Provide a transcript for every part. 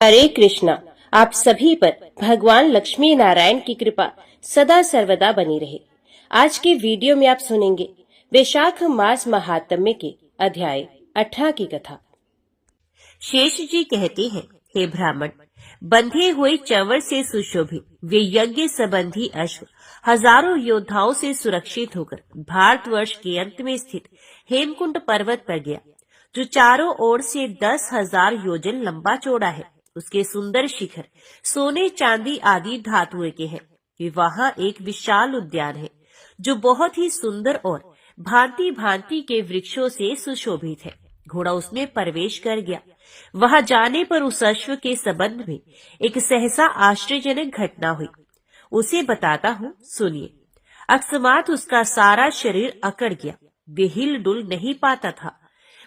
हरे कृष्णा। आप सभी पर भगवान लक्ष्मी नारायण की कृपा सदा सर्वदा बनी रहे। आज के वीडियो में आप सुनेंगे वैशाख मास महात्म्य के अध्याय 18 की कथा। शेष जी कहते हैं, हे ब्राह्मण, बंधे हुए चंवर से सुशोभित वे यज्ञ संबंधी अश्व हजारों योद्धाओं से सुरक्षित होकर भारतवर्ष के अंत में स्थित हेमकुंड पर्वत पर गया, जो चारों ओर से 10,000 योजन लंबा चौड़ा है। उसके सुंदर शिखर सोने चांदी आदि धातुओं के हैं। वहाँ एक विशाल उद्यान है, जो बहुत ही सुंदर और भांति भांति के वृक्षों से सुशोभित है। घोड़ा उसमें प्रवेश कर गया। वहां जाने पर उस अश्व के संबंध में एक सहसा आश्चर्यजनक घटना हुई। उसे बताता हूँ, सुनिए। अकस्मात उसका सारा शरीर अकड़ गया। वे हिल डुल नहीं पाता था।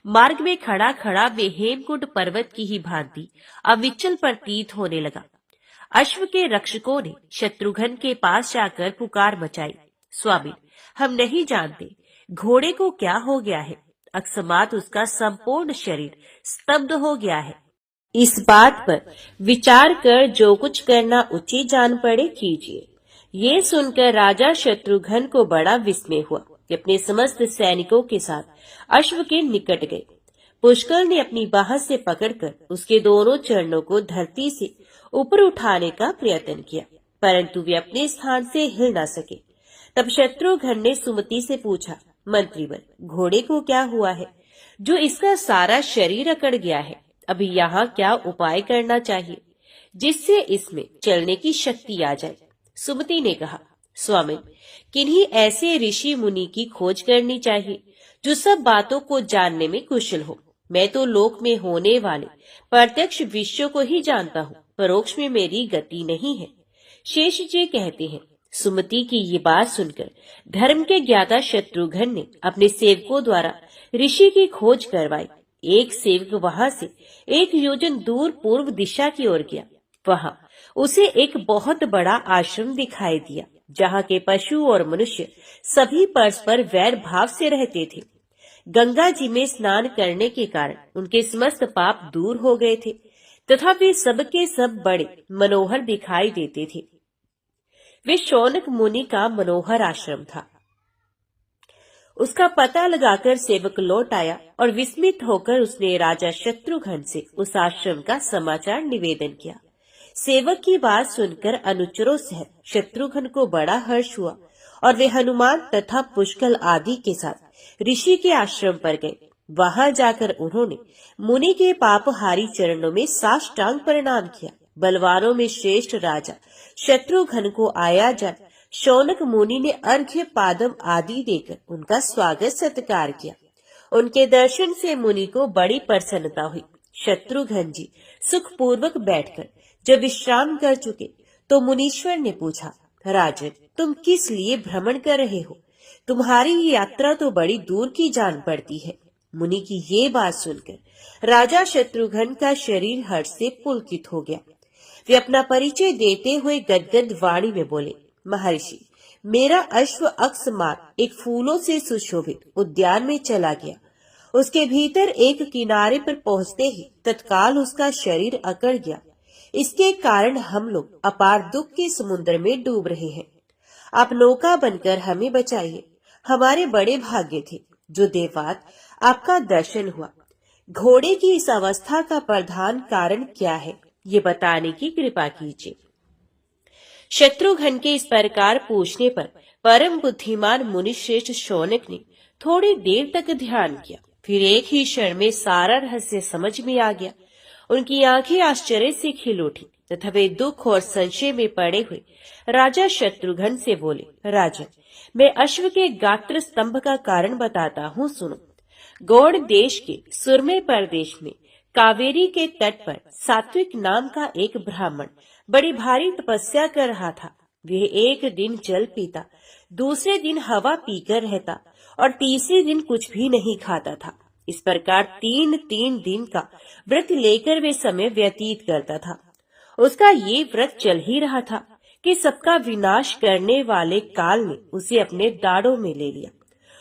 मार्ग में खड़ा खड़ा वे हेमकुंड पर्वत की ही भांति अविचल प्रतीत होने लगा। अश्व के रक्षकों ने शत्रुघ्न के पास जाकर पुकार मचाई, स्वामी, हम नहीं जानते घोड़े को क्या हो गया है। अकस्मात उसका संपूर्ण शरीर स्तब्ध हो गया है। इस बात पर विचार कर जो कुछ करना उचित जान पड़े कीजिए। ये सुनकर राजा शत्रुघ्न को बड़ा विस्मय हुआ कि अपने समस्त सैनिकों के साथ अश्व के निकट गए। पुष्कर ने अपनी बाह से पकड़कर उसके दोनों चरणों को धरती से ऊपर उठाने का प्रयत्न किया, परंतु वे अपने स्थान से हिल न सके। तब शत्रुघ्न ने सुमति से पूछा, मंत्रीवर, घोड़े को क्या हुआ है जो इसका सारा शरीर अकड़ गया है? अभी यहाँ क्या उपाय करना चाहिए जिससे इसमें चलने की शक्ति आ जाए? सुमति ने कहा, स्वामी, किन्हीं ऐसे ऋषि मुनि की खोज करनी चाहिए जो सब बातों को जानने में कुशल हो। मैं तो लोक में होने वाले प्रत्यक्ष विषयों को ही जानता हूँ, परोक्ष में मेरी गति नहीं है। शेष जी कहते हैं, सुमति की ये बात सुनकर धर्म के ज्ञाता शत्रुघ्न ने अपने सेवकों द्वारा ऋषि की खोज करवाई। एक सेवक वहां से 1 योजन दूर पूर्व दिशा की ओर गया। वहां उसे एक बहुत बड़ा आश्रम दिखाई दिया, जहाँ के पशु और मनुष्य सभी परस्पर वैर भाव से रहते थे। गंगा जी में स्नान करने के कारण उनके समस्त पाप दूर हो गए थे तथा वे सबके सब बड़े मनोहर दिखाई देते थे। वे शौनक मुनि का मनोहर आश्रम था। उसका पता लगाकर सेवक लौट आया और विस्मित होकर उसने राजा शत्रुघ्न से उस आश्रम का समाचार निवेदन किया। सेवक की बात सुनकर अनुचरों सहित शत्रुघ्न को बड़ा हर्ष हुआ और वे हनुमान तथा पुष्कल आदि के साथ ऋषि के आश्रम पर गए। वहां जाकर उन्होंने मुनि के पापहारी चरणों में साष्टांग प्रणाम किया। बलवानों में श्रेष्ठ राजा शत्रुघ्न को आया जान शौनक मुनि ने अर्घ्य पादम आदि देकर उनका स्वागत सत्कार किया। उनके दर्शन से मुनि को बड़ी प्रसन्नता हुई। शत्रुघ्न जी सुखपूर्वक बैठकर जब विश्राम कर चुके तो मुनीश्वर ने पूछा, राजन, तुम किस लिए भ्रमण कर रहे हो? तुम्हारी यात्रा तो बड़ी दूर की जान पड़ती है। मुनि की ये बात सुनकर राजा शत्रुघ्न का शरीर हर्ष से पुलकित हो गया। वे अपना परिचय देते हुए गदगद वाणी में बोले, महर्षि, मेरा अश्व अकस्मात एक फूलों से सुशोभित उद्यान में चला गया। उसके भीतर एक किनारे पर पहुंचते ही तत्काल उसका शरीर अकड़ गया। इसके कारण हम लोग अपार दुख के समुद्र में डूब रहे हैं। आप नौका बनकर हमें बचाइए। हमारे बड़े भाग्य थे जो देवात आपका दर्शन हुआ। घोड़े की इस अवस्था का प्रधान कारण क्या है, ये बताने की कृपा कीजिए। शत्रुघ्न के इस प्रकार पूछने पर परम बुद्धिमान मुनिश्रेष्ठ शौनक ने थोड़ी देर तक ध्यान किया। फिर एक ही क्षण में सारा रहस्य समझ में आ गया। उनकी आंखें आश्चर्य से खिल उठी तथा वे दुख और संशय में पड़े हुए राजा शत्रुघ्न से बोले, राजन, मैं अश्व के गात्र स्तंभ का कारण बताता हूँ, सुनो। गौड़ देश के सुरमे प्रदेश में कावेरी के तट पर सात्विक नाम का एक ब्राह्मण बड़ी भारी तपस्या कर रहा था। वह एक दिन जल पीता, दूसरे दिन हवा पीकर रहता और तीसरे दिन कुछ भी नहीं खाता था। इस प्रकार 3 दिन का व्रत लेकर वे समय व्यतीत करता था। उसका ये व्रत चल ही रहा था कि सबका विनाश करने वाले काल ने उसे अपने दाड़ों में ले लिया।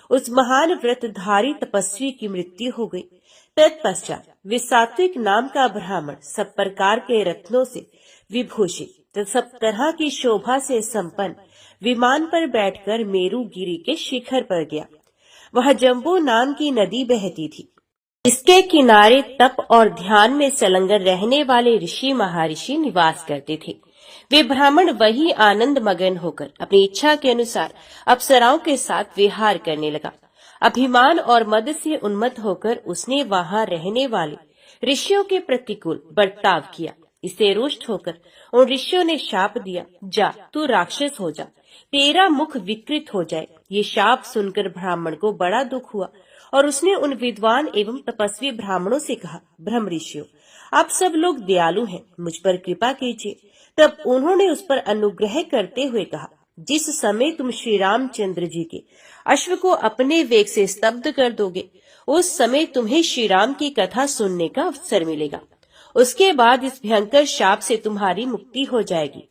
उस महान व्रतधारी तपस्वी की मृत्यु हो गई। तत्पश्चात वे सात्विक नाम का ब्राह्मण सब प्रकार के रत्नों से विभूषित तो सब तरह की शोभा से संपन्न विमान पर बैठकर मेरुगिरी के शिखर पर गया। वह जम्बू नाम की नदी बहती थी। इसके किनारे तप और ध्यान में संलग्न रहने वाले ऋषि महर्षि निवास करते थे। वे ब्राह्मण वही आनंद मगन होकर अपनी इच्छा के अनुसार अप्सराओं के साथ विहार करने लगा। अभिमान और मद से उन्मत्त होकर उसने वहां रहने वाले ऋषियों के प्रतिकूल बर्ताव किया। इससे रुष्ट होकर उन ऋषियों ने शाप दिया, जा तू राक्षस हो जा, तेरा मुख विकृत हो जाए। ये शाप सुनकर ब्राह्मण को बड़ा दुख हुआ और उसने उन विद्वान एवं तपस्वी ब्राह्मणों से कहा, ब्रह्म ऋषियों, आप सब लोग दयालु हैं, मुझ पर कृपा कीजिए। तब उन्होंने उस पर अनुग्रह करते हुए कहा, जिस समय तुम श्री रामचंद्र जी के अश्व को अपने वेग से स्तब्ध कर दोगे, उस समय तुम्हें श्री राम की कथा सुनने का अवसर मिलेगा। उसके बाद इस भयंकर शाप से तुम्हारी मुक्ति हो जाएगी।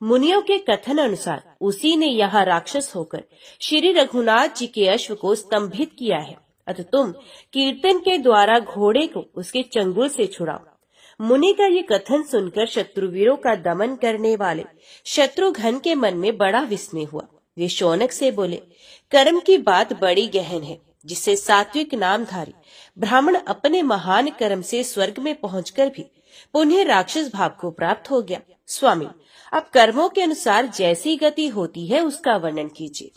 मुनियों के कथन अनुसार उसी ने यहाँ राक्षस होकर श्री रघुनाथ जी के अश्व को स्तंभित किया है। अतः तुम कीर्तन के द्वारा घोड़े को उसके चंगुल से छुड़ाओ। मुनि का ये कथन सुनकर शत्रुवीरों का दमन करने वाले शत्रुघ्न के मन में बड़ा विस्मय हुआ। वे शौनक से बोले, कर्म की बात बड़ी गहन है, जिससे सात्विक नामधारी ब्राह्मण अपने महान कर्म से स्वर्ग में पहुंचकर भी पुनः राक्षस भाव को प्राप्त हो गया। स्वामी, आप कर्मों के अनुसार जैसी गति होती है उसका वर्णन कीजिए।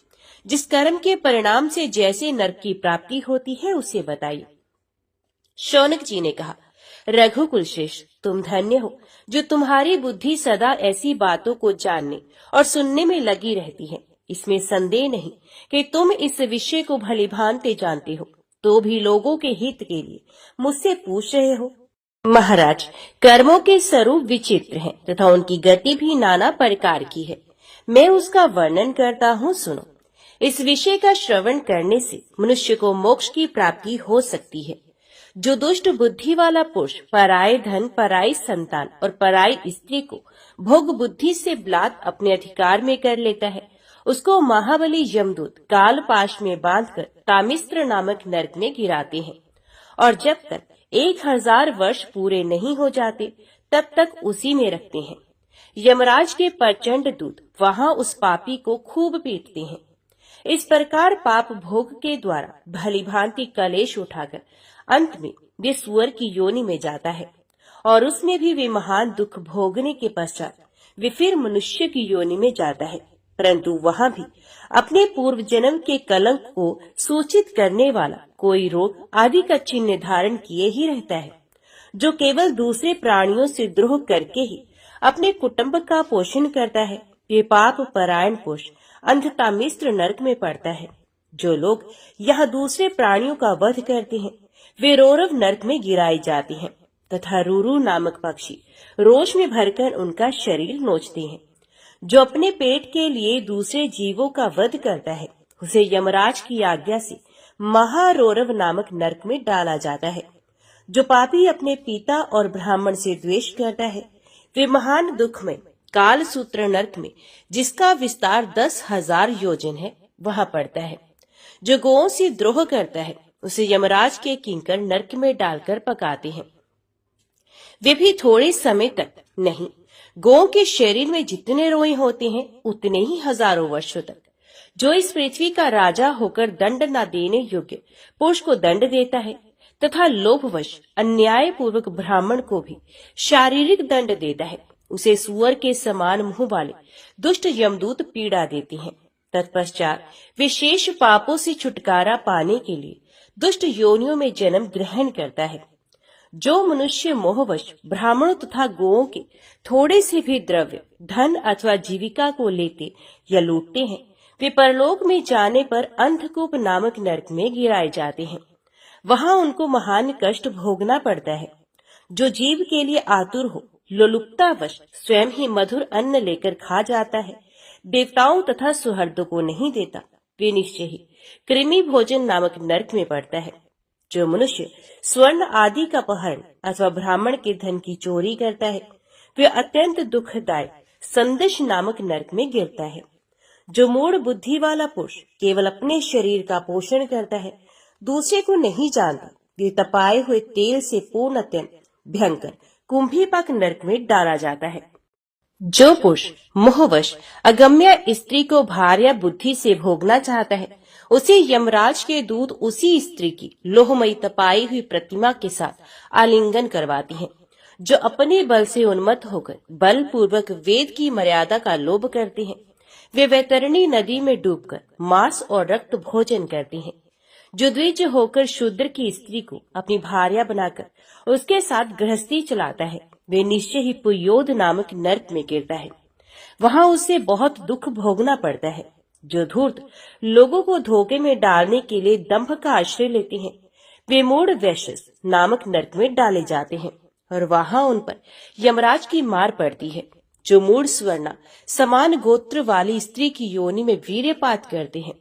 जिस कर्म के परिणाम से जैसे नरक की प्राप्ति होती है उसे बताइए। शौनक जी ने कहा, रघुकुल श्रेष्ठ, तुम धन्य हो जो तुम्हारी बुद्धि सदा ऐसी बातों को जानने और सुनने में लगी रहती है। इसमें संदेह नहीं कि तुम इस विषय को भलीभांति जानते हो, तो भी लोगों के हित के लिए मुझसे पूछ रहे हो। महाराज, कर्मों के स्वरूप विचित्र हैं तथा उनकी गति भी नाना प्रकार की है। मैं उसका वर्णन करता हूँ, सुनो। इस विषय का श्रवण करने से मनुष्य को मोक्ष की प्राप्ति हो सकती है। जो दुष्ट बुद्धि वाला पुरुष पराये धन, पराई संतान और पराई स्त्री को भोग बुद्धि से बलात् अपने अधिकार में कर लेता है, उसको महाबली यमदूत काल पाश में बांधकर तामिस्त्र नामक नरक में गिराते हैं और जब तक 1000 वर्ष पूरे नहीं हो जाते तब तक उसी में रखते हैं। यमराज के प्रचंड दूत वहां उस पापी को खूब पीटते हैं। इस प्रकार पाप भोग के द्वारा भली भांति कलेश उठाकर अंत में वे सुअर की योनि में जाता है और उसमें भी वे महान दुख भोगने के पश्चात वे फिर मनुष्य की योनि में जाता है। परंतु वहां भी अपने पूर्व जन्म के कलंक को सूचित करने वाला कोई रोग आदि का चिन्ह धारण किए ही रहता है। जो केवल दूसरे प्राणियों से द्रोह करके ही अपने कुटुंब का पोषण करता है, वे पाप परायण पुरुष अंधता मिश्र नरक में पड़ता है। जो लोग यहाँ दूसरे प्राणियों का वध करते हैं, वे रौरव नरक में गिराए जाते हैं तथा रूरू नामक पक्षी रोष में भरकर उनका शरीर नोचते हैं। जो अपने पेट के लिए दूसरे जीवों का वध करता है, उसे यमराज की आज्ञा से महारौरव नामक नरक में डाला जाता है। जो पापी अपने पिता और ब्राह्मण से द्वेष करता है, वे महान दुख में काल सूत्र नरक में, जिसका विस्तार 10,000 योजन है, वहां पड़ता है। जो गौओं से द्रोह करता है, उसे यमराज के किंकर नरक में डालकर पकाते हैं। वे भी थोड़े समय तक नहीं, गौओं के शरीर में जितने रोए होते हैं उतने ही हजारों वर्षों तक। जो इस पृथ्वी का राजा होकर दंड न देने योग्य पुरुष को दंड देता है तथा लोभवश अन्याय पूर्वक ब्राह्मण को भी शारीरिक दंड देता है, उसे सुअर के समान मुंह वाले दुष्ट यमदूत पीड़ा देते हैं। तत्पश्चात वे शेष पापों से छुटकारा पाने के लिए दुष्ट योनियों में जन्म ग्रहण करता है। जो मनुष्य मोहवश ब्राह्मणों तथा गोओं के थोड़े से भी द्रव्य, धन अथवा जीविका को लेते या लूटते हैं, वे परलोक में जाने पर अंधकूप नामक नरक में गिराए जाते हैं। वहां उनको महान कष्ट भोगना पड़ता है। जो जीव के लिए आतुर हो, लोलुपतावश स्वयं ही मधुर अन्न लेकर खा जाता है, देवताओं तथा सुहृदों को नहीं देता, वे निश्चय ही कृमि भोजन नामक नरक में पड़ता है। जो मनुष्य स्वर्ण आदि का अपहरण अथवा ब्राह्मण के धन की चोरी करता है, वे अत्यंत दुखदायक संदेश नामक नरक में गिरता है। जो मूढ़ बुद्धि वाला पुरुष केवल अपने शरीर का पोषण करता है, दूसरे को नहीं जानता, वे तपाए हुए तेल से पूर्ण अत्यंत भयंकर कुंभीपाक नरक में डाला जाता है। जो पुरुष मोहवश अगम्य स्त्री को भार्या बुद्धि से भोगना चाहता है, उसे यमराज के दूत उसी स्त्री की लोहमयी तपाई हुई प्रतिमा के साथ आलिंगन करवाती हैं। जो अपने बल से उन्मत्त होकर बलपूर्वक वेद की मर्यादा का लोभ करते हैं, वे वैतरणी नदी में डूबकर मांस और रक्त भोजन करती हैं। जो द्विज होकर शूद्र की स्त्री को अपनी भार्या बनाकर उसके साथ गृहस्थी चलाता है, वे निश्चय ही पुयोद नामक नरक में गिरता है। वहां उसे बहुत दुख भोगना पड़ता है। जो धूर्त लोगों को धोखे में डालने के लिए दंभ का आश्रय लेते हैं, वे मूढ़ वैश्य नामक नरक में डाले जाते हैं और वहां उन पर यमराज की मार पड़ती है। जो मूढ़ स्वर्णा समान गोत्र वाली स्त्री की योनि में वीर्यपात करते हैं,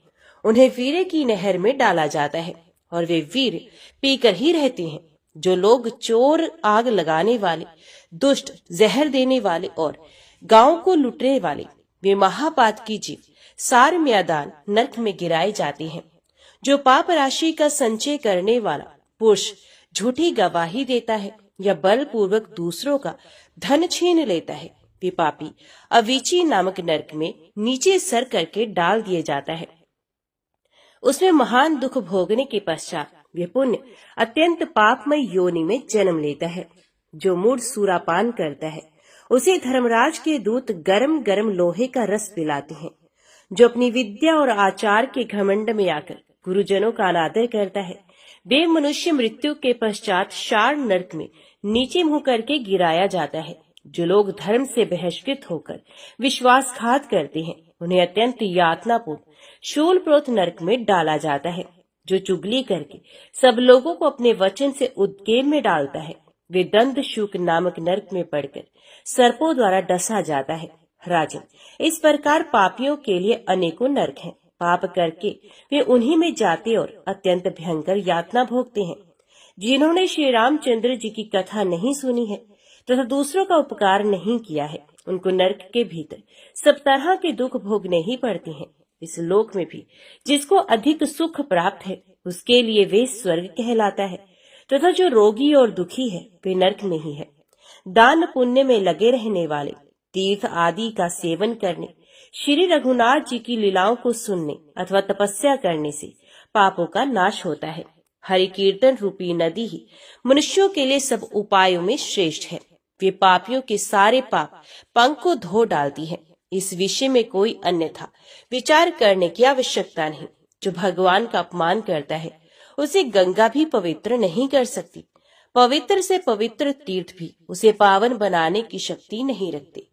उन्हें वीर्य की नहर में डाला जाता है और वे वीर्य पीकर ही रहते हैं। जो लोग चोर, आग लगाने वाले, दुष्ट, जहर देने वाले और गांव को लुटने वाले, वे महापात की जीव सार म्यादान नरक में गिराए जाते हैं। जो पाप राशि का संचय करने वाला पुरुष झूठी गवाही देता है या बलपूर्वक दूसरों का धन छीन लेता है, वे पापी अवीची नामक नरक में नीचे सर करके डाल दिया जाता है। उसमें महान दुख भोगने के पश्चात वे पुण्य अत्यंत पापमय योनि में जन्म लेता है। जो मूढ़ सूरापान करता है, उसे धर्मराज के दूत गरम गरम लोहे का रस पिलाते हैं। जो अपनी विद्या और आचार के घमंड में आकर गुरुजनों का अनादर करता है, वे मनुष्य मृत्यु के पश्चात शार नरक में नीचे मुंह करके गिराया जाता है। जो लोग धर्म से बहिष्कृत होकर विश्वासघात करते हैं, उन्हें अत्यंत यातनापूर्ण शूलप्रोत नरक में डाला जाता है। जो चुगली करके सब लोगों को अपने वचन से उद्गेम में डालता है, वे दंड शूक नामक नरक में पड़कर सर्पों द्वारा डसा जाता है। राजन, इस प्रकार पापियों के लिए अनेकों नरक हैं। पाप करके वे उन्हीं में जाते और अत्यंत भयंकर यातना भोगते हैं। जिन्होंने श्री रामचंद्र जी की कथा नहीं सुनी है तथा दूसरों का उपकार नहीं किया है, उनको नरक के भीतर सब तरह के दुख भोगने ही पड़ते हैं। इस लोक में भी जिसको अधिक सुख प्राप्त है, उसके लिए वे स्वर्ग कहलाता है, तथा जो रोगी और दुखी है, वे नरक में ही है। दान पुण्य में लगे रहने वाले, तीर्थ आदि का सेवन करने, श्री रघुनाथ जी की लीलाओं को सुनने अथवा तपस्या करने से पापों का नाश होता है। हरि कीर्तन रूपी नदी ही मनुष्यों के लिए सब उपायों में श्रेष्ठ है। वे पापियों के सारे पाप पंख को धो डालती है। इस विषय में कोई अन्यथा विचार करने की आवश्यकता नहीं। जो भगवान का अपमान करता है, उसे गंगा भी पवित्र नहीं कर सकती। पवित्र से पवित्र तीर्थ भी उसे पावन बनाने की शक्ति नहीं रखते।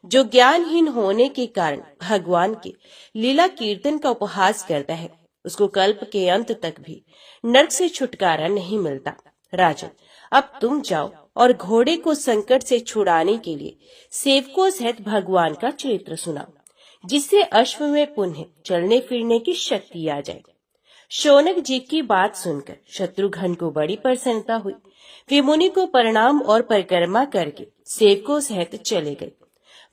जो ज्ञानहीन होने के कारण भगवान के लीला कीर्तन का उपहास करता है, उसको कल्प के अंत तक भी नरक से छुटकारा नहीं मिलता। राजन, अब तुम जाओ और घोड़े को संकट से छुड़ाने के लिए सेवकों सहित भगवान का चरित्र सुनाओ, जिससे अश्व में पुनः चलने फिरने की शक्ति आ जाए। शौनक जी की बात सुनकर शत्रुघ्न को बड़ी प्रसन्नता हुई। वे मुनि को प्रणाम और परिक्रमा करके सेवकों सहित चले गए।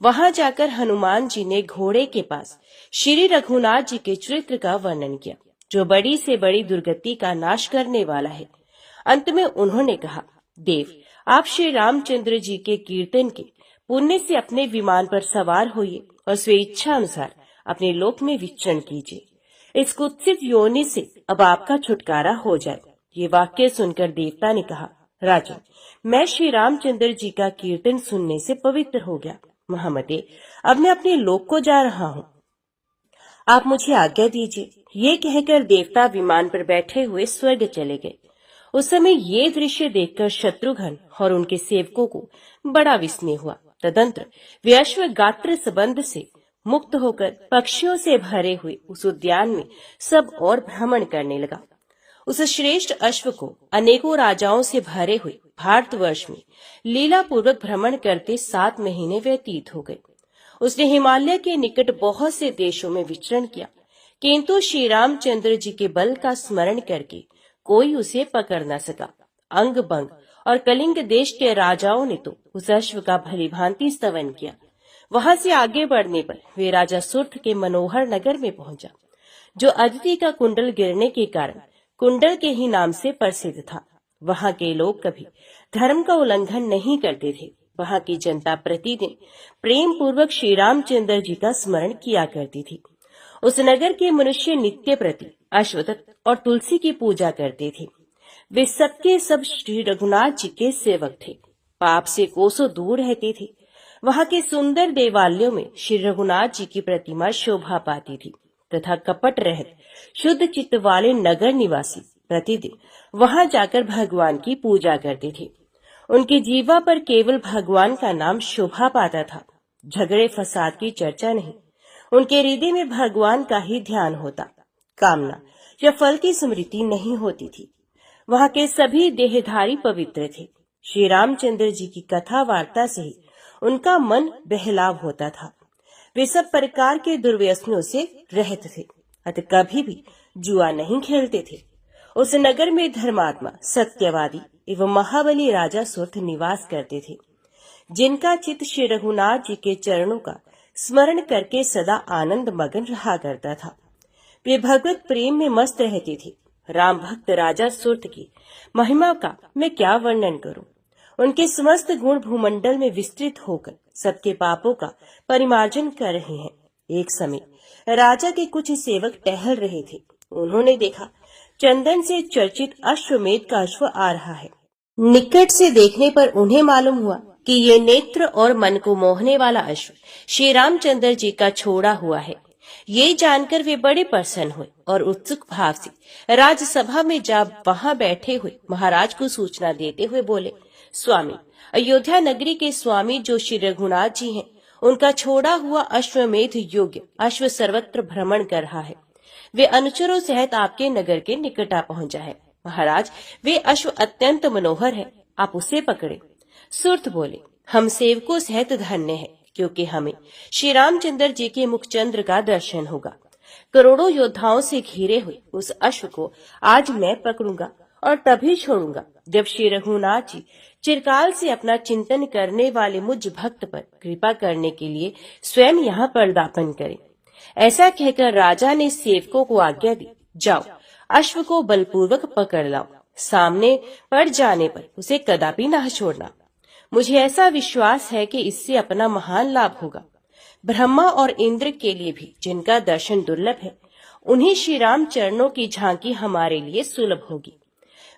वहां जाकर हनुमान जी ने घोड़े के पास श्री रघुनाथ जी के चरित्र का वर्णन किया, जो बड़ी से बड़ी दुर्गति का नाश करने वाला है। अंत में उन्होंने कहा, देव, आप श्री रामचंद्र जी के कीर्तन के पुण्य से अपने विमान पर सवार होइए और स्वेच्छा अनुसार अपने लोक में विचरण कीजिए। इस कुत्सित योनि से अब आपका छुटकारा हो जाए। ये वाक्य सुनकर देवता ने कहा, राजन, मैं श्री रामचंद्र जी का कीर्तन सुनने से पवित्र हो गया। महामते, अब मैं अपने लोक को जा रहा हूँ, आप मुझे आज्ञा दीजिए। ये कहकर देवता विमान पर बैठे हुए स्वर्ग चले गए। उस समय ये दृश्य देखकर शत्रुघ्न और उनके सेवकों को बड़ा विस्मय हुआ। तदंतर वे अश्व गात्र संबंध से मुक्त होकर पक्षियों से भरे हुए उस उद्यान में सब और भ्रमण करने लगा। उस श्रेष्ठ अश्व को अनेकों राजाओं से भरे हुए भारतवर्ष में लीला पूर्वक भ्रमण करते 7 महीने व्यतीत हो गए। उसने हिमालय के निकट बहुत से देशों में विचरण किया, किंतु श्री रामचंद्र जी के बल का स्मरण करके कोई उसे पकड़ न सका। अंग बंग और कलिंग देश के राजाओं ने तो उस अश्व का भली भांति स्तवन किया। वहां से आगे बढ़ने पर वे राजा सुर्थ के मनोहर नगर में पहुंचा, जो अदिति का कुंडल गिरने के कारण कुंडल के ही नाम से प्रसिद्ध था। वहाँ के लोग कभी धर्म का उल्लंघन नहीं करते थे। वहाँ की जनता प्रतिदिन प्रेम पूर्वक श्री रामचंद्र जी का स्मरण किया करती थी। उस नगर के मनुष्य नित्य प्रति अश्वत्थ और तुलसी की पूजा करते थे। वे सबके सब श्री रघुनाथ जी के सेवक थे, पाप से कोसों दूर रहते थे। वहाँ के सुंदर देवालयों में श्री रघुनाथ जी की प्रतिमा शोभा पाती थी तथा कपट रहित शुद्ध चित्त वाले नगर निवासी प्रतिदिन वहां जाकर भगवान की पूजा करते थे। उनकी जीवा पर केवल भगवान का नाम शोभा पाता था, झगड़े फसाद की चर्चा नहीं। उनके हृदय में भगवान का ही ध्यान होता, कामना या फल की स्मृति नहीं होती थी। वहाँ के सभी देहधारी पवित्र थे। श्री रामचंद्र जी की कथा वार्ता से ही उनका मन बहलाव होता था। वे सब प्रकार के दुर्व्यसनों से रहित थे, अतः कभी भी जुआ नहीं खेलते थे। उस नगर में धर्मात्मा, सत्यवादी एवं महाबली राजा सुर्थ निवास करते थे, जिनका चित्त श्री रघुनाथ जी के चरणों का स्मरण करके सदा आनंद मगन रहा करता था। वे भगवत प्रेम में मस्त रहते थे। राम भक्त राजा सुर्थ की महिमा का मैं क्या वर्णन करूं। उनके समस्त गुण भूमंडल में विस्तृत होकर सबके पापों का परिमार्जन कर रहे हैं। एक समय राजा के कुछ सेवक टहल रहे थे। उन्होंने देखा चंदन से चर्चित अश्वमेध का अश्व आ रहा है। निकट से देखने पर उन्हें मालूम हुआ कि ये नेत्र और मन को मोहने वाला अश्व श्री रामचंद्र जी का छोड़ा हुआ है। ये जानकर वे बड़े प्रसन्न हुए और उत्सुक भाव से राजसभा में जा वहां बैठे हुए महाराज को सूचना देते हुए बोले, स्वामी, अयोध्या नगरी के स्वामी जो श्री रघुनाथ जी हैं, उनका छोड़ा हुआ अश्वमेध योग्य अश्व सर्वत्र भ्रमण कर रहा है। वे अनुचरों सहित आपके नगर के निकट आ पहुंचा है। महाराज, वे अश्व अत्यंत मनोहर है, आप उसे पकड़े। सुर्थ बोले, हम सेवकों सहित धन्य है, क्योंकि हमें श्री रामचंद्र जी के मुखचंद्र का दर्शन होगा। करोड़ों योद्धाओं से घिरे हुए उस अश्व को आज मैं पकड़ूंगा और तभी छोड़ूंगा जब श्री रघुनाथ जी चिरकाल से अपना चिंतन करने वाले मुझ भक्त पर कृपा करने के लिए स्वयं यहाँ पदार्पण करें। ऐसा कहकर राजा ने सेवकों को आज्ञा दी, जाओ अश्व को बलपूर्वक पकड़ लाओ, सामने पड़ जाने पर उसे कदापि न छोड़ना। मुझे ऐसा विश्वास है कि इससे अपना महान लाभ होगा। ब्रह्मा और इंद्र के लिए भी जिनका दर्शन दुर्लभ है, उन्हीं श्री राम चरणों की झांकी हमारे लिए सुलभ होगी।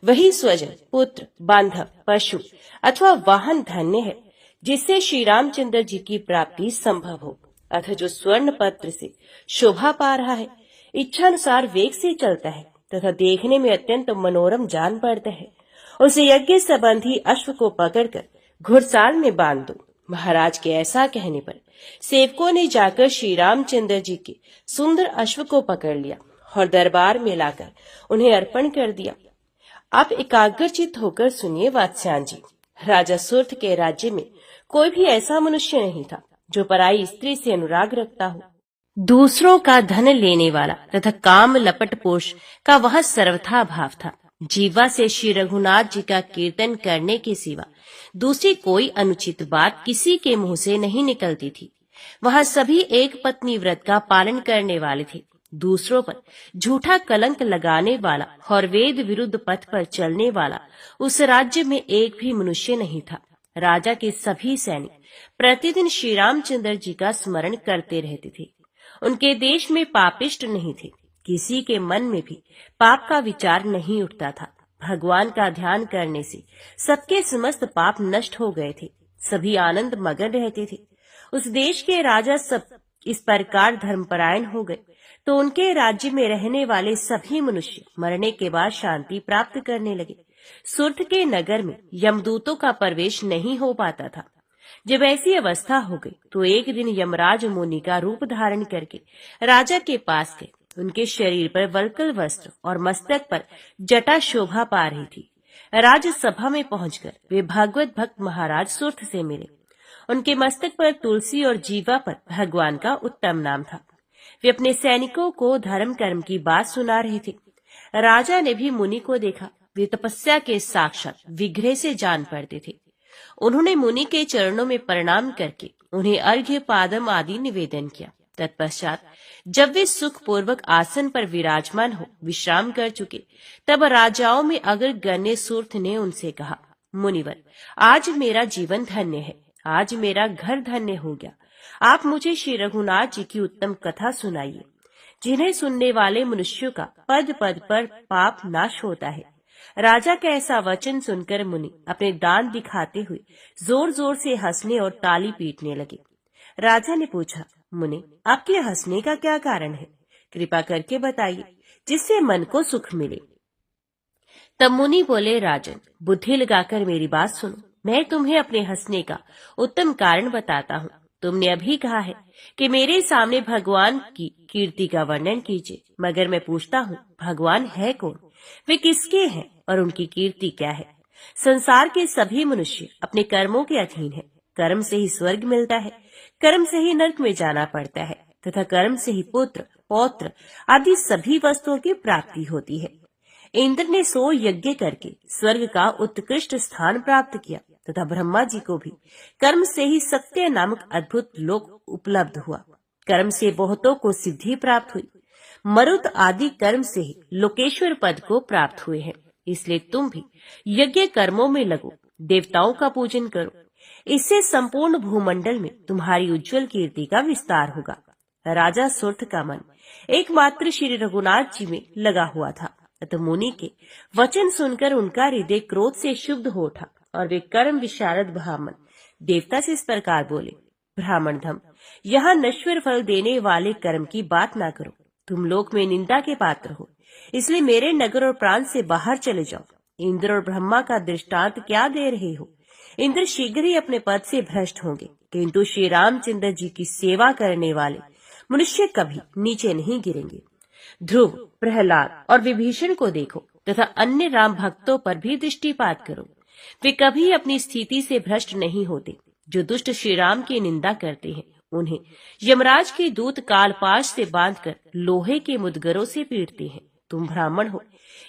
वही स्वजन, पुत्र, बांधव, पशु अथवा वाहन धन्य है जिससे श्री रामचंद्र जी की प्राप्ति संभव हो। अतः जो स्वर्ण पत्र से शोभा पा रहा है, इच्छानुसार वेग से चलता है तथा देखने में अत्यंत मनोरम जान पड़ता है, उसे यज्ञ संबंधी अश्व को पकड़कर घुड़साल में बांध दो। महाराज के ऐसा कहने पर सेवकों ने जाकर श्री रामचंद्र जी के सुंदर अश्व को पकड़ लिया और दरबार में लाकर उन्हें अर्पण कर दिया। आप एकाग्रचित होकर सुनिए वात्स्यायन जी। राजा सुर्थ के राज्य में कोई भी ऐसा मनुष्य नहीं था जो पराई स्त्री से अनुराग रखता हो। दूसरों का धन लेने वाला तथा काम लपटपोष का वह सर्वथा भाव था। जीवा से श्री रघुनाथ जी का कीर्तन करने के सिवा दूसरी कोई अनुचित बात किसी के मुंह से नहीं निकलती थी। वहाँ सभी एक पत्नी व्रत का पालन करने वाले थे। दूसरों पर झूठा कलंक लगाने वाला और वेद विरुद्ध पथ पर चलने वाला उस राज्य में एक भी मनुष्य नहीं था। राजा के सभी सैनिक प्रतिदिन श्री रामचंद्र जी का स्मरण करते रहते थे। उनके देश में पापिष्ट नहीं थे, किसी के मन में भी पाप का विचार नहीं उठता था। भगवान का ध्यान करने से सबके समस्त पाप नष्ट हो गए थे, सभी आनंद मगन रहते थे। उस देश के राजा सब इस प्रकार धर्मपरायण हो गए तो उनके राज्य में रहने वाले सभी मनुष्य मरने के बाद शांति प्राप्त करने लगे। सुर्थ के नगर में यमदूतों का प्रवेश नहीं हो पाता था। जब ऐसी अवस्था हो गई तो एक दिन यमराज मुनि का रूप धारण करके राजा के पास गए। उनके शरीर पर वल्कल वस्त्र और मस्तक पर जटा शोभा पा रही थी। राजसभा में पहुंचकर वे भागवत भक्त महाराज सुर्थ से मिले। उनके मस्तक पर तुलसी और जीवा पर भगवान का उत्तम नाम था। वे अपने सैनिकों को धर्म कर्म की बात सुना रहे थे। राजा ने भी मुनि को देखा। वे तपस्या के साक्षात विग्रह से जान पड़ते थे। उन्होंने मुनि के चरणों में प्रणाम करके उन्हें अर्घ्य पादम आदि निवेदन किया तत्पश्चात जब वे सुखपूर्वक आसन पर विराजमान हो विश्राम कर चुके, तब राजाओं में अग्र गण्य सूर्थ ने उनसे कहा, मुनिवर, आज मेरा जीवन धन्य है, आज मेरा घर धन्य हो गया। आप मुझे श्री रघुनाथ जी की उत्तम कथा सुनाइए, जिन्हें सुनने वाले मनुष्यों का पद पद पर पाप नाश होता है। राजा का ऐसा वचन सुनकर मुनि अपने दांत दिखाते हुए जोर जोर से हंसने और ताली पीटने लगे। राजा ने पूछा, मुनि, आपके हंसने का क्या कारण है? कृपा करके बताइए, जिससे मन को सुख मिले। तब मुनि बोले, राजन, बुद्धि लगाकर मेरी बात सुनो। मैं तुम्हें अपने हंसने का उत्तम कारण बताता हूँ। तुमने अभी कहा है कि मेरे सामने भगवान की कीर्ति का वर्णन कीजिए, मगर मैं पूछता हूँ, भगवान है कौन? वे किसके हैं और उनकी कीर्ति क्या है? संसार के सभी मनुष्य अपने कर्मों के अधीन है। कर्म से ही स्वर्ग मिलता है, कर्म से ही नरक में जाना पड़ता है तथा कर्म से ही पुत्र, पौत्र आदि सभी वस्तुओं की प्राप्ति होती है। इंद्र ने 100 यज्ञ करके स्वर्ग का उत्कृष्ट स्थान प्राप्त किया तथा ब्रह्मा जी को भी कर्म से ही सत्य नामक अद्भुत लोक उपलब्ध हुआ। कर्म से बहुतों को सिद्धि प्राप्त हुई। मरुत आदि कर्म से ही लोकेश्वर पद को प्राप्त हुए हैं। इसलिए तुम भी यज्ञ कर्मों में लगो, देवताओं का पूजन करो। इससे संपूर्ण भूमंडल में तुम्हारी उज्जवल कीर्ति का विस्तार होगा। राजा सुर्थ का मन एकमात्र श्री रघुनाथ जी में लगा हुआ था। अतः मुनि के वचन सुनकर उनका हृदय क्रोध से शुद्ध हो उठा और वे कर्म विशारद ब्राह्मण देवता से इस प्रकार बोले, ब्राह्मण धम, यहाँ नश्वर फल देने वाले कर्म की बात ना करो। तुम लोक में निंदा के पात्र हो, इसलिए मेरे नगर और प्रांत से बाहर चले जाओ। इंद्र और ब्रह्मा का दृष्टांत क्या दे रहे हो? इंद्र शीघ्र ही अपने पद से भ्रष्ट होंगे, किंतु श्री रामचंद्र जी की सेवा करने वाले मनुष्य कभी नीचे नहीं गिरेंगे। ध्रुव, प्रहलाद और विभीषण को देखो तथा अन्य राम भक्तों पर भी दृष्टिपात करो। वे कभी अपनी स्थिति से भ्रष्ट नहीं होते। जो दुष्ट श्री राम की निंदा करते हैं, उन्हें यमराज के दूत कालपाश से बांधकर लोहे के मुदगरों से पीटते हैं। तुम ब्राह्मण हो,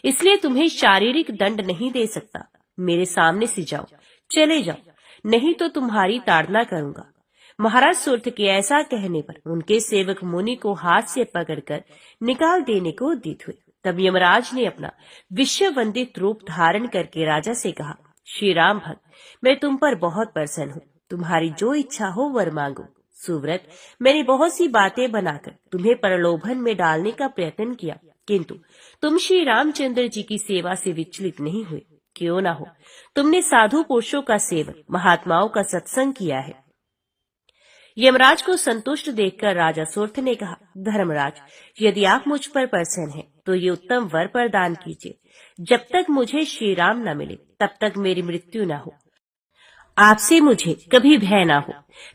इसलिए तुम्हें शारीरिक दंड नहीं दे सकता। मेरे सामने से जाओ, चले जाओ, नहीं तो तुम्हारी ताड़ना करूंगा। महाराज सुर्थ के ऐसा कहने पर उनके सेवक मुनि को हाथ से पकड़कर निकाल देने को उद्यत हुए। तब यमराज ने अपना विश्व वंदित रूप धारण करके राजा से कहा, श्री राम भक्त, मैं तुम पर बहुत प्रसन्न हूँ। तुम्हारी जो इच्छा हो वर मांगो। सुव्रत, मैंने बहुत सी बातें बनाकर तुम्हें प्रलोभन में डालने का प्रयत्न किया, किंतु तुम श्री रामचंद्र जी की सेवा से विचलित नहीं हुए। क्यों ना हो, तुमने साधु पुरुषों का सेवन, महात्माओं का सत्संग किया है। यमराज को संतुष्ट देखकर राजा सुर्थ ने कहा, धर्मराज, यदि आप मुझ पर प्रसन्न हैं, तो ये उत्तम वर प्रदान कीजिए। जब तक मुझे श्री राम न मिले, तब तक मेरी मृत्यु न हो, आपसे मुझे कभी भय न हो।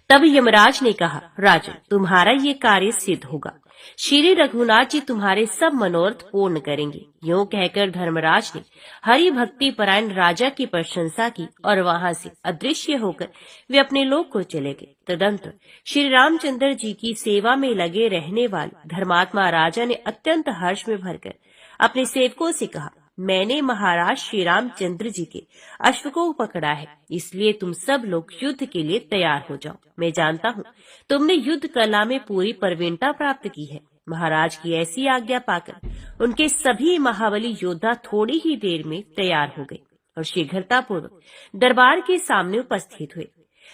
तब यमराज ने कहा, राजन, तुम्हारा ये कार्य सिद्ध होगा। श्री रघुनाथ जी तुम्हारे सब मनोरथ पूर्ण करेंगे। यूं कहकर धर्मराज ने हरि भक्ति परायण राजा की प्रशंसा की और वहां से अदृश्य होकर वे अपने लोक को चले गए। तदंतर श्री रामचंद्र जी की सेवा में लगे रहने वाले धर्मात्मा राजा ने अत्यंत हर्ष में भरकर अपने सेवकों से कहा, मैंने महाराज श्री रामचंद्र जी के अश्व को पकड़ा है, इसलिए तुम सब लोग युद्ध के लिए तैयार हो जाओ। मैं जानता हूँ तुमने युद्ध कला में पूरी प्रवीणता प्राप्त की है। महाराज की ऐसी आज्ञा पाकर उनके सभी महाबली योद्धा थोड़ी ही देर में तैयार हो गए और शीघ्रतापूर्वक दरबार के सामने उपस्थित हुए।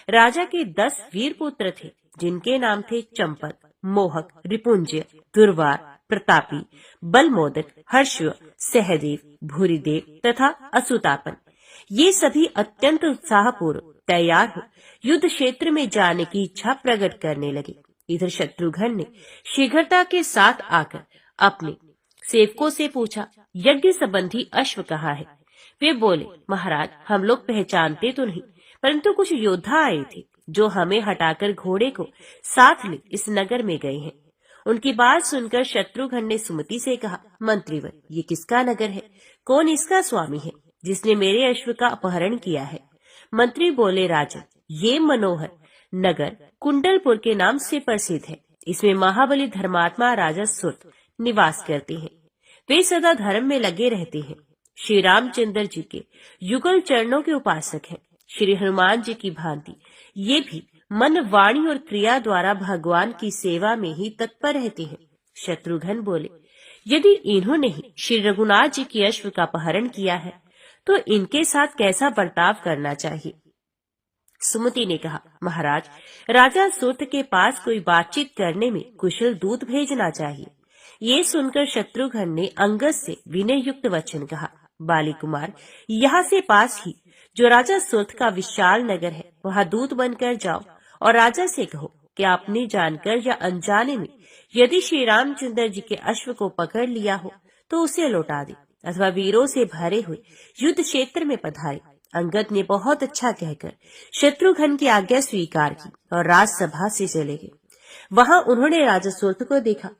राजा के 10 वीर पुत्र थे, जिनके नाम थे चंपक, मोहक, रिपुंजय, दुर्वार, प्रतापी, बलमोदक, हर्षव, सहदेव, भूरिदेव तथा असुतापन। ये सभी अत्यंत उत्साहपूर्वक तैयार हो युद्ध क्षेत्र में जाने की इच्छा प्रकट करने लगे। इधर शत्रुघ्न ने शीघ्रता के साथ आकर अपने सेवकों से पूछा, यज्ञ संबंधी अश्व कहाँ है? वे बोले, महाराज, हम लोग पहचानते तो नहीं, परंतु कुछ योद्धा आए थे जो हमें हटाकर घोड़े को साथ ले इस नगर में गए हैं। उनकी बात सुनकर शत्रुघ्न ने सुमति से कहा, मंत्रीवर, ये किसका नगर है? कौन इसका स्वामी है जिसने मेरे अश्व का अपहरण किया है? मंत्री बोले, राजन, ये मनोहर नगर कुंडलपुर के नाम से प्रसिद्ध है। इसमें महाबली धर्मात्मा राजा सुर्थ निवास करते हैं। वे सदा धर्म में लगे रहते हैं। श्री रामचंद्र जी के युगल चरणों के उपासक हैं। श्री हनुमान जी की भांति ये भी मन, वाणी और क्रिया द्वारा भगवान की सेवा में ही तत्पर रहते हैं। शत्रुघ्न बोले, यदि इन्होंने ही श्री रघुनाथ जी की अश्व का अपहरण किया है तो इनके साथ कैसा बर्ताव करना चाहिए? सुमति ने कहा, महाराज, राजा सूत के पास कोई बातचीत करने में कुशल दूत भेजना चाहिए। ये सुनकर शत्रुघ्न ने अंगद से विनय युक्त वचन कहा, बाली कुमार, यहाँ से पास ही जो राजा सूत का विशाल नगर है, वहाँ दूत बनकर जाओ और राजा से कहो कि आपने जानकर या अनजाने में यदि श्री रामचंद्र जी के अश्व को पकड़ लिया हो तो उसे लौटा दे, अथवा वीरों से भरे हुए युद्ध क्षेत्र में पधारे। अंगद ने बहुत अच्छा कहकर शत्रुघ्न की आज्ञा स्वीकार की और राजसभा से चले गए। वहां उन्होंने राजा सूत को देखा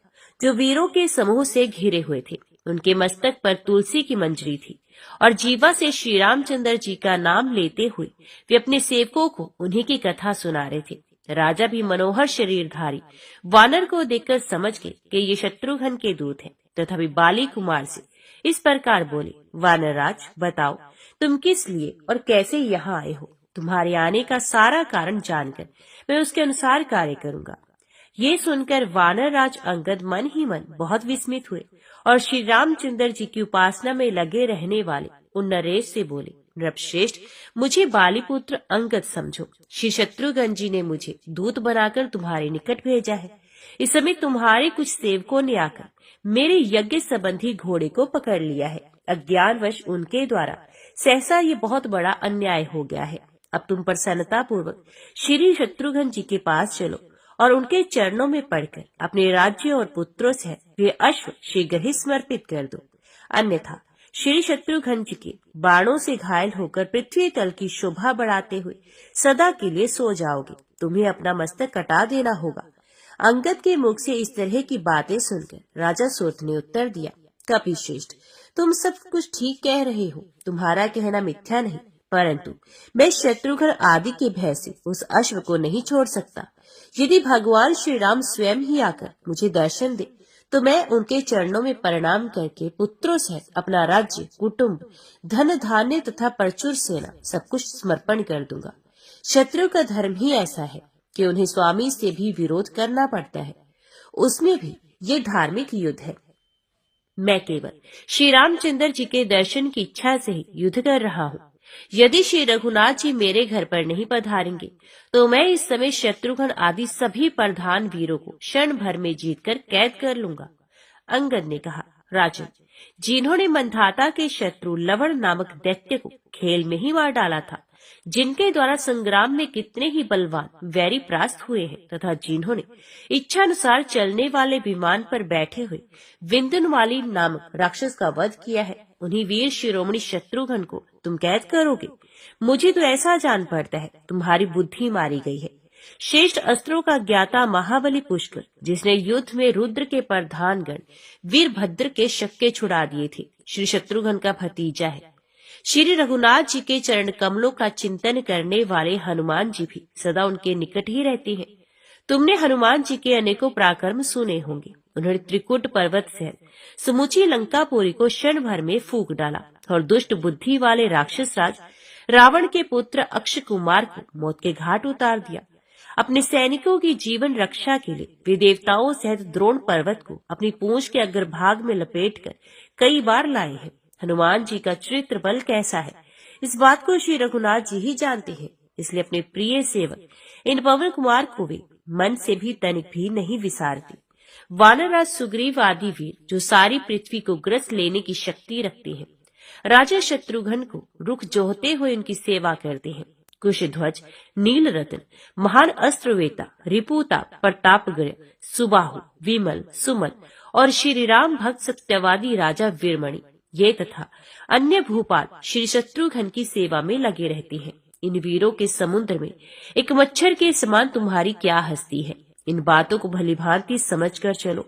जो वीरों के समूह से घिरे हुए थे। उनके मस्तक पर तुलसी की मंजरी थी और जीवा से श्री रामचंद्र जी का नाम लेते हुए वे अपने सेवकों को उन्हीं की कथा सुना रहे थे। राजा भी मनोहर शरीरधारी वानर को देखकर समझ गए कि ये शत्रुघ्न के दूत हैं, तथापि बाली कुमार से इस प्रकार बोले, वानरराज, बताओ तुम किस लिए और कैसे यहाँ आए हो? तुम्हारे आने का सारा कारण जानकर मैं उसके अनुसार कार्य करूंगा। ये सुनकर वानरराज अंगद मन ही मन बहुत विस्मित हुए और श्री रामचंद्र जी की उपासना में लगे रहने वाले उन नरेश से बोले, नृपश्रेष्ठ, मुझे बालीपुत्र अंगद समझो। श्री शत्रुघ्न जी ने मुझे दूत बनाकर तुम्हारे निकट भेजा है। इस समय तुम्हारे कुछ सेवकों ने आकर मेरे यज्ञ संबंधी घोड़े को पकड़ लिया है। अज्ञानवश उनके द्वारा सहसा ये बहुत बड़ा अन्याय हो गया है। अब तुम प्रसन्नता पूर्वक श्री शत्रुघ्न जी के पास चलो और उनके चरणों में पड़कर अपने राज्य और पुत्रों से वे अश्व शीघ्र ही समर्पित कर दो, अन्यथा श्री शत्रुघ्न जी के बाणों से घायल होकर पृथ्वी तल की शोभा बढ़ाते हुए सदा के लिए सो जाओगे। तुम्हें अपना मस्तक कटा देना होगा। अंगद के मुख से इस तरह की बातें सुनकर राजा सूत ने उत्तर दिया, कपिश्रेष्ठ, तुम सब कुछ ठीक कह रहे हो। तुम्हारा कहना मिथ्या नहीं, परंतु मैं शत्रुघ्न आदि के भय से उस अश्व को नहीं छोड़ सकता। यदि भगवान श्री राम स्वयं ही आकर मुझे दर्शन दे तो मैं उनके चरणों में प्रणाम करके पुत्रों सहित अपना राज्य, कुटुंब, धन धान्य तथा प्रचुर सेना सब कुछ समर्पण कर दूंगा। शत्रु का धर्म ही ऐसा है कि उन्हें स्वामी से भी विरोध करना पड़ता है, उसमें भी ये धार्मिक युद्ध है। मैं केवल श्री रामचंद्र जी के दर्शन की इच्छा से ही युद्ध कर रहा हूँ। यदि श्री रघुनाथ जी मेरे घर पर नहीं पधारेंगे तो मैं इस समय शत्रुघ्न आदि सभी प्रधान वीरों को क्षण भर में जीतकर कैद कर लूंगा। अंगद ने कहा, राजन, जिन्होंने मंधाता के शत्रु लवण नामक दैत्य को खेल में ही मार डाला था, जिनके द्वारा संग्राम में कितने ही बलवान वैरी परास्त हुए हैं, तथा जिन्होंने इच्छानुसार चलने वाले विमान पर बैठे हुए विंदनवाली नामक राक्षस का वध किया है, उन्हीं वीर शिरोमणि शत्रुघ्न को तुम कैद करोगे? मुझे तो ऐसा जान पड़ता है तुम्हारी बुद्धि मारी गई है। श्रेष्ठ अस्त्रों का ज्ञाता महाबली पुष्कर, जिसने युद्ध में रुद्र के प्रधानगण वीरभद्र के शक्के छुड़ा दिए थे, श्री शत्रुघ्न का भतीजा है। श्री रघुनाथ जी के चरण कमलों का चिंतन करने वाले हनुमान जी भी सदा उनके निकट ही रहते हैं। तुमने हनुमान जी के अनेकों पराक्रम सुने होंगे। उन्होंने त्रिकुट पर्वत से समूची लंकापुरी को क्षण भर में फूंक डाला और दुष्ट बुद्धि वाले राक्षस राज रावण के पुत्र अक्ष कुमार को मौत के घाट उतार दिया। अपने सैनिकों की जीवन रक्षा के लिए वे देवताओं सहित द्रोण पर्वत को अपनी पूंछ के अग्रभाग में लपेटकर कई बार लाए हैं। हनुमान जी का चरित्र बल कैसा है, इस बात को श्री रघुनाथ जी ही जानते हैं। इसलिए अपने प्रिय सेवक इन पवन कुमार को वे मन से भी तनिक भी नहीं विसारते। वानरराज सुग्रीव आदि वीर जो सारी पृथ्वी को ग्रस लेने की शक्ति रखते हैं, राजा शत्रुघ्न को रुख जोहते हुए उनकी सेवा करते हैं। कुशध्वज, नील रत्न, महान अस्त्रवेता, रिपुता, प्रतापगढ़, सुबाहु, विमल, सुमन और श्री राम भक्त सत्यवादी राजा वीरमणि, ये तथा अन्य भूपाल श्री शत्रुघ्न की सेवा में लगे रहते हैं। इन वीरों के समुद्र में एक मच्छर के समान तुम्हारी क्या हस्ती है। इन बातों को भलीभांति समझ कर चलो।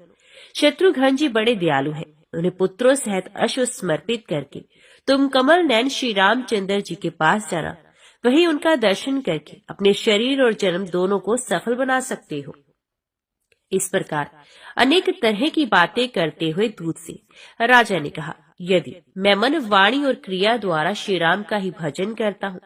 शत्रुघ्न जी बड़े दयालु हैं। उन्हें पुत्रों सहित अश्व समर्पित करके तुम कमल नैन श्री रामचंद्र जी के पास जाना, वहीं उनका दर्शन करके अपने शरीर और जन्म दोनों को सफल बना सकते हो। इस प्रकार अनेक तरह की बातें करते हुए दूत से राजा ने कहा, यदि मैं मन, वाणी और क्रिया द्वारा श्री राम का ही भजन करता हूँ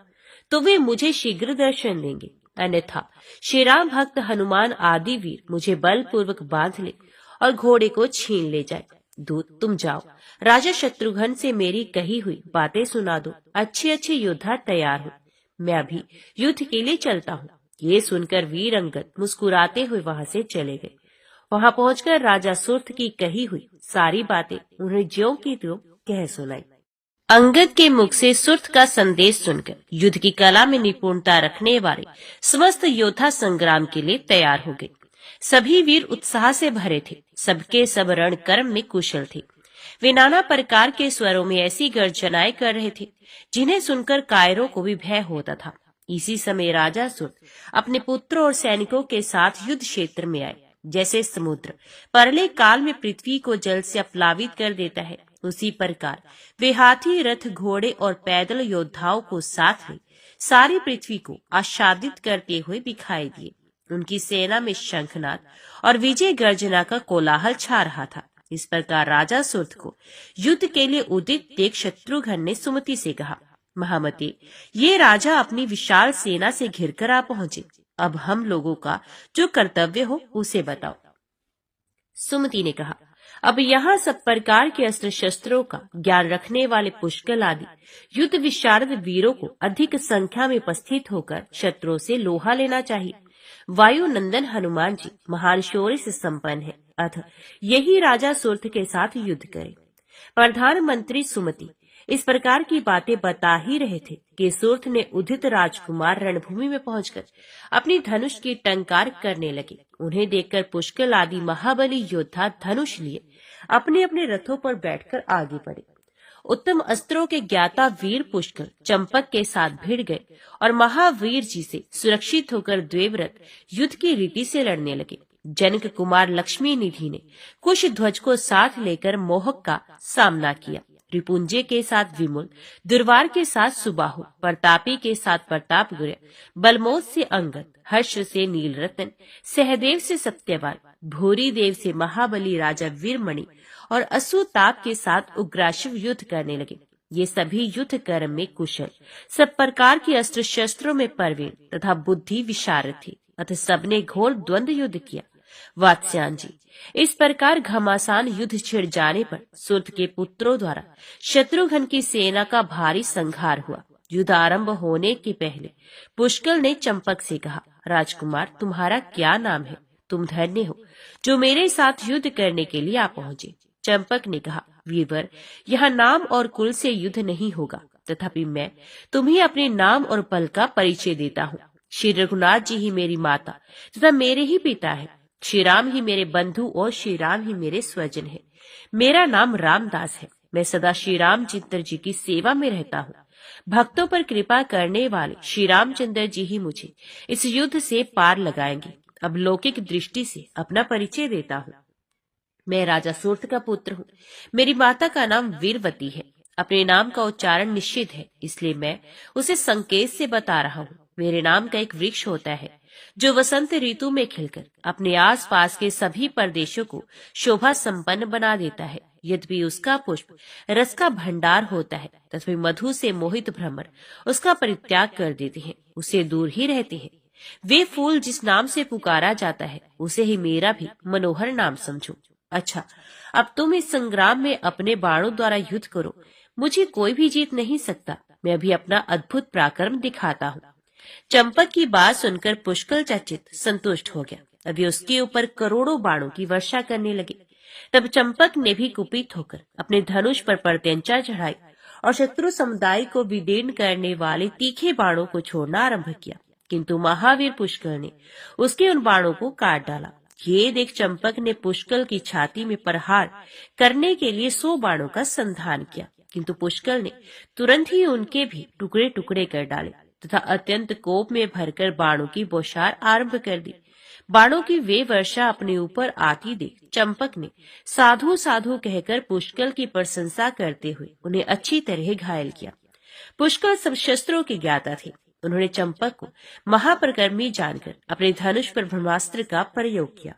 तो वे मुझे शीघ्र दर्शन देंगे, अन्यथा श्री राम भक्त हनुमान आदि वीर मुझे बलपूर्वक बांध ले और घोड़े को छीन ले जाए। दूत तुम जाओ, राजा शत्रुघ्न से मेरी कही हुई बातें सुना दो। अच्छे अच्छे योद्धा तैयार हो, मैं अभी युद्ध के लिए चलता हूँ। ये सुनकर वीर अंगद मुस्कुराते हुए वहां से चले गए। वहां पहुंचकर राजा सुर्थ की कही हुई सारी बातें उन्हें ज्यों की त्यों कह सुनाई। अंगद के मुख से सुर्थ का संदेश सुनकर युद्ध की कला में निपुणता रखने वाले समस्त योद्धा संग्राम के लिए तैयार हो गए। सभी वीर उत्साह से भरे थे, सबके सब रण कर्म में कुशल थे। वे नाना प्रकार के स्वरों में ऐसी गर्जनाएं कर रहे थे जिन्हें सुनकर कायरों को भी भय होता था। इसी समय राजा सुर्थ अपने पुत्रों और सैनिकों के साथ युद्ध क्षेत्र में आए। जैसे समुद्र परले काल में पृथ्वी को जल से अपलावित कर देता है, उसी प्रकार वे हाथी, रथ, घोड़े और पैदल योद्धाओं को साथ ले सारी पृथ्वी को आच्छादित करते हुए दिखाई दिए। उनकी सेना में शंखनाद और विजय गर्जना का कोलाहल छा रहा था। इस प्रकार राजा सुर्थ को युद्ध के लिए उदित देख शत्रुघ्न ने सुमति से कहा, महामते, ये राजा अपनी विशाल सेना से घिरकर आ पहुंचे। अब हम लोगों का जो कर्तव्य हो उसे बताओ। सुमति ने कहा, अब यहाँ सब प्रकार के अस्त्र शस्त्रों का ज्ञान रखने वाले पुष्कल आदि युद्ध विशारद वीरों को अधिक संख्या में उपस्थित होकर शत्रुओं से लोहा लेना चाहिए। वायु नंदन हनुमान जी महान शौर्य से संपन्न है, अतः यही राजा सुर्थ के साथ युद्ध करे। प्रधानमंत्री सुमति इस प्रकार की बातें बता ही रहे थे कि सुर्थ ने उदित राजकुमार रणभूमि में पहुंचकर अपनी धनुष की टंकार करने लगे। उन्हें देखकर पुष्कल आदि महाबली योद्धा धनुष लिए अपने अपने रथों पर बैठकर आगे बढ़े। उत्तम अस्त्रों के ज्ञाता वीर पुष्कल चंपक के साथ भिड़ गए और महावीर जी से सुरक्षित होकर द्वेवरथ युद्ध की रीति से लड़ने लगे। जनक कुमार लक्ष्मी निधि ने कुश ध्वज को साथ लेकर मोहक का सामना किया। रिपुंजे के साथ विमुल, दुर्वार के साथ सुबाहु, प्रतापी के साथ प्रतापगुर्य, बलमोद से अंगद, हर्ष से नीलरतन, सहदेव से सत्यवान, भूरी देव से महाबली राजा वीरमणि और असुताप के साथ उग्राशिव युद्ध करने लगे। ये सभी युद्ध कर्म में कुशल, सब प्रकार के अस्त्र शस्त्रों में परवीन तथा बुद्धि विशारद थे। अतः सबने घोर द्वंद्व युद्ध किया। वात्स्यायन जी, इस प्रकार घमासान युद्ध छिड़ जाने पर सुर्थ के पुत्रों द्वारा शत्रुघ्न की सेना का भारी संहार हुआ। युद्ध आरंभ होने के पहले पुष्कल ने चंपक से कहा, राजकुमार, तुम्हारा क्या नाम है? तुम धन्य हो जो मेरे साथ युद्ध करने के लिए आ पहुंचे। चंपक ने कहा, वीरवर, यहाँ नाम और कुल से युद्ध नहीं होगा, तथापि मैं तुम्हें अपने नाम और पल का परिचय देता हूँ। श्री रघुनाथ जी ही मेरी माता तथा मेरे ही पिता है। श्री राम ही मेरे बंधु और श्री राम ही मेरे स्वजन है। मेरा नाम रामदास है। मैं सदा श्री रामचंद्र जी की सेवा में रहता हूँ। भक्तों पर कृपा करने वाले श्री रामचंद्र जी ही मुझे इस युद्ध से पार लगाएंगे। अब लौकिक दृष्टि से अपना परिचय देता हूँ। मैं राजा सुर्थ का पुत्र हूँ। मेरी माता का नाम वीरवती है। अपने नाम का उच्चारण निश्चित है, इसलिए मैं उसे संकेत से बता रहा हूँ। मेरे नाम का एक वृक्ष होता है जो वसंत ऋतु में खिलकर अपने आसपास के सभी प्रदेशों को शोभा संपन्न बना देता है। यद्यपि उसका पुष्प रस का भंडार होता है, तथापि मधु से मोहित भ्रमर उसका परित्याग कर देते हैं, उससे दूर ही रहते हैं। वे फूल जिस नाम से पुकारा जाता है, उसे ही मेरा भी मनोहर नाम समझो। अच्छा, अब तुम इस संग्राम में अपने बाणों द्वारा युद्ध करो। मुझे कोई भी जीत नहीं सकता। मैं अभी अपना अद्भुत पराक्रम दिखाता हूँ। चंपक की बात सुनकर पुष्कल चकित संतुष्ट हो गया। अभी उसके ऊपर करोड़ों बाणों की वर्षा करने लगे। तब चंपक ने भी कुपित होकर अपने धनुष पर प्रत्यंचा चढ़ाई और शत्रु समुदाय को विदीर्ण करने वाले तीखे बाणों को छोड़ना आरंभ किया, किंतु महावीर पुष्कल ने उसके उन बाणों को काट डाला। ये देख चंपक ने पुष्कल की छाती में प्रहार करने के लिए 100 बाणों का संधान किया, किंतु पुष्कल ने तुरंत ही उनके भी टुकड़े टुकड़े कर डाले तथा अत्यंत कोप में भरकर बाणों की बौछार आरंभ कर दी। बाणों की वे वर्षा अपने ऊपर आती देख चंपक ने साधु साधु कहकर पुष्कल की प्रशंसा करते हुए उन्हें अच्छी तरह घायल किया। पुष्कल सब शस्त्रों के ज्ञाता थे। उन्होंने चंपक को महापराक्रमी जानकर अपने धनुष पर ब्रह्मास्त्र का प्रयोग किया।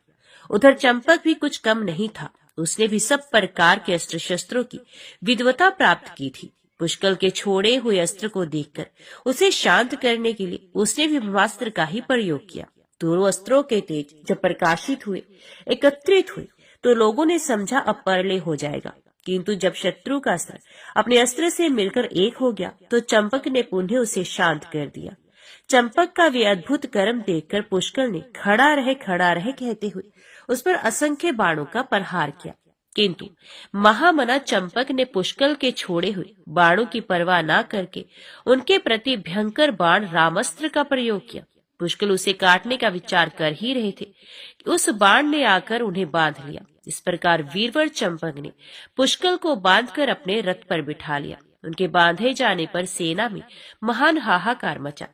उधर चंपक भी कुछ कम नहीं था। उसने भी सब प्रकार के अस्त्र शस्त्रों की विद्वता प्राप्त की थी। पुष्कल के छोड़े हुए अस्त्र को देखकर उसे शांत करने के लिए उसने भी ब्रह्मास्त्र का ही प्रयोग किया। दोनों अस्त्रों के तेज जब प्रकाशित हुए, एकत्रित हुए, तो लोगों ने समझा अब परलय हो जाएगा। किंतु जब शत्रु का अस्त्र अपने अस्त्र से मिलकर एक हो गया तो चंपक ने पुनः उसे शांत कर दिया। चंपक का वे अद्भुत कर्म देखकर पुष्कल ने खड़ा रहे कहते हुए उस पर असंख्य बाणों का प्रहार किया। किंतु महामना चंपक ने पुष्कल के छोड़े हुए बाणों की परवाह न करके उनके प्रति भयंकर बाण रामस्त्र का प्रयोग किया। पुष्कल उसे काटने का विचार कर ही रहे थे कि उस बाण ने आकर उन्हें बांध लिया। इस प्रकार वीरवर चंपक ने पुष्कल को बांधकर अपने रथ पर बिठा लिया। उनके बांधे जाने पर सेना में महान हाहाकार मचा।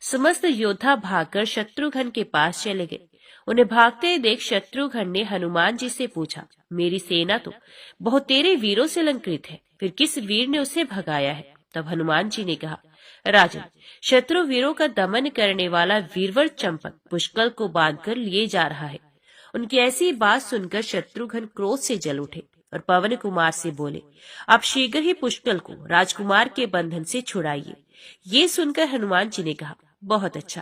समस्त योद्धा भागकर शत्रुघ्न के पास चले गए। उन्हें भागते देख शत्रुघ्न ने हनुमान जी से पूछा, मेरी सेना तो बहुत तेरे वीरों से अलंकृत है, फिर किस वीर ने उसे भगाया है? तब हनुमान जी ने कहा, राजन, शत्रु वीरों का दमन करने वाला वीरवर चंपक पुष्कल को बांधकर लिए जा रहा है। उनकी ऐसी बात सुनकर शत्रुघ्न क्रोध से जल उठे और पवन कुमार से बोले, आप शीघ्र ही पुष्कल को राजकुमार के बंधन से छुड़ाइए। ये सुनकर हनुमान जी ने कहा, बहुत अच्छा।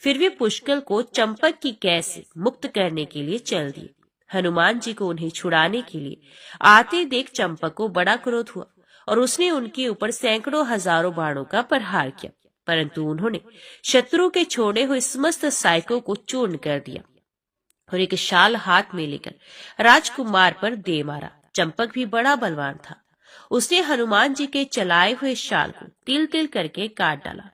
फिर वे पुष्कल को चंपक की कैद से मुक्त करने के लिए चल दिए। हनुमान जी को उन्हें छुड़ाने के लिए आते देख चंपक को बड़ा क्रोध हुआ और उसने उनके ऊपर सैकड़ों हजारों बाणों का प्रहार किया, परंतु उन्होंने शत्रु के छोड़े हुए समस्त सायकों को चूर्ण कर दिया और एक शाल हाथ में लेकर राजकुमार पर दे मारा। चंपक भी बड़ा बलवान था। उसने हनुमान जी के चलाए हुए शाल को तिल तिल करके काट डाला।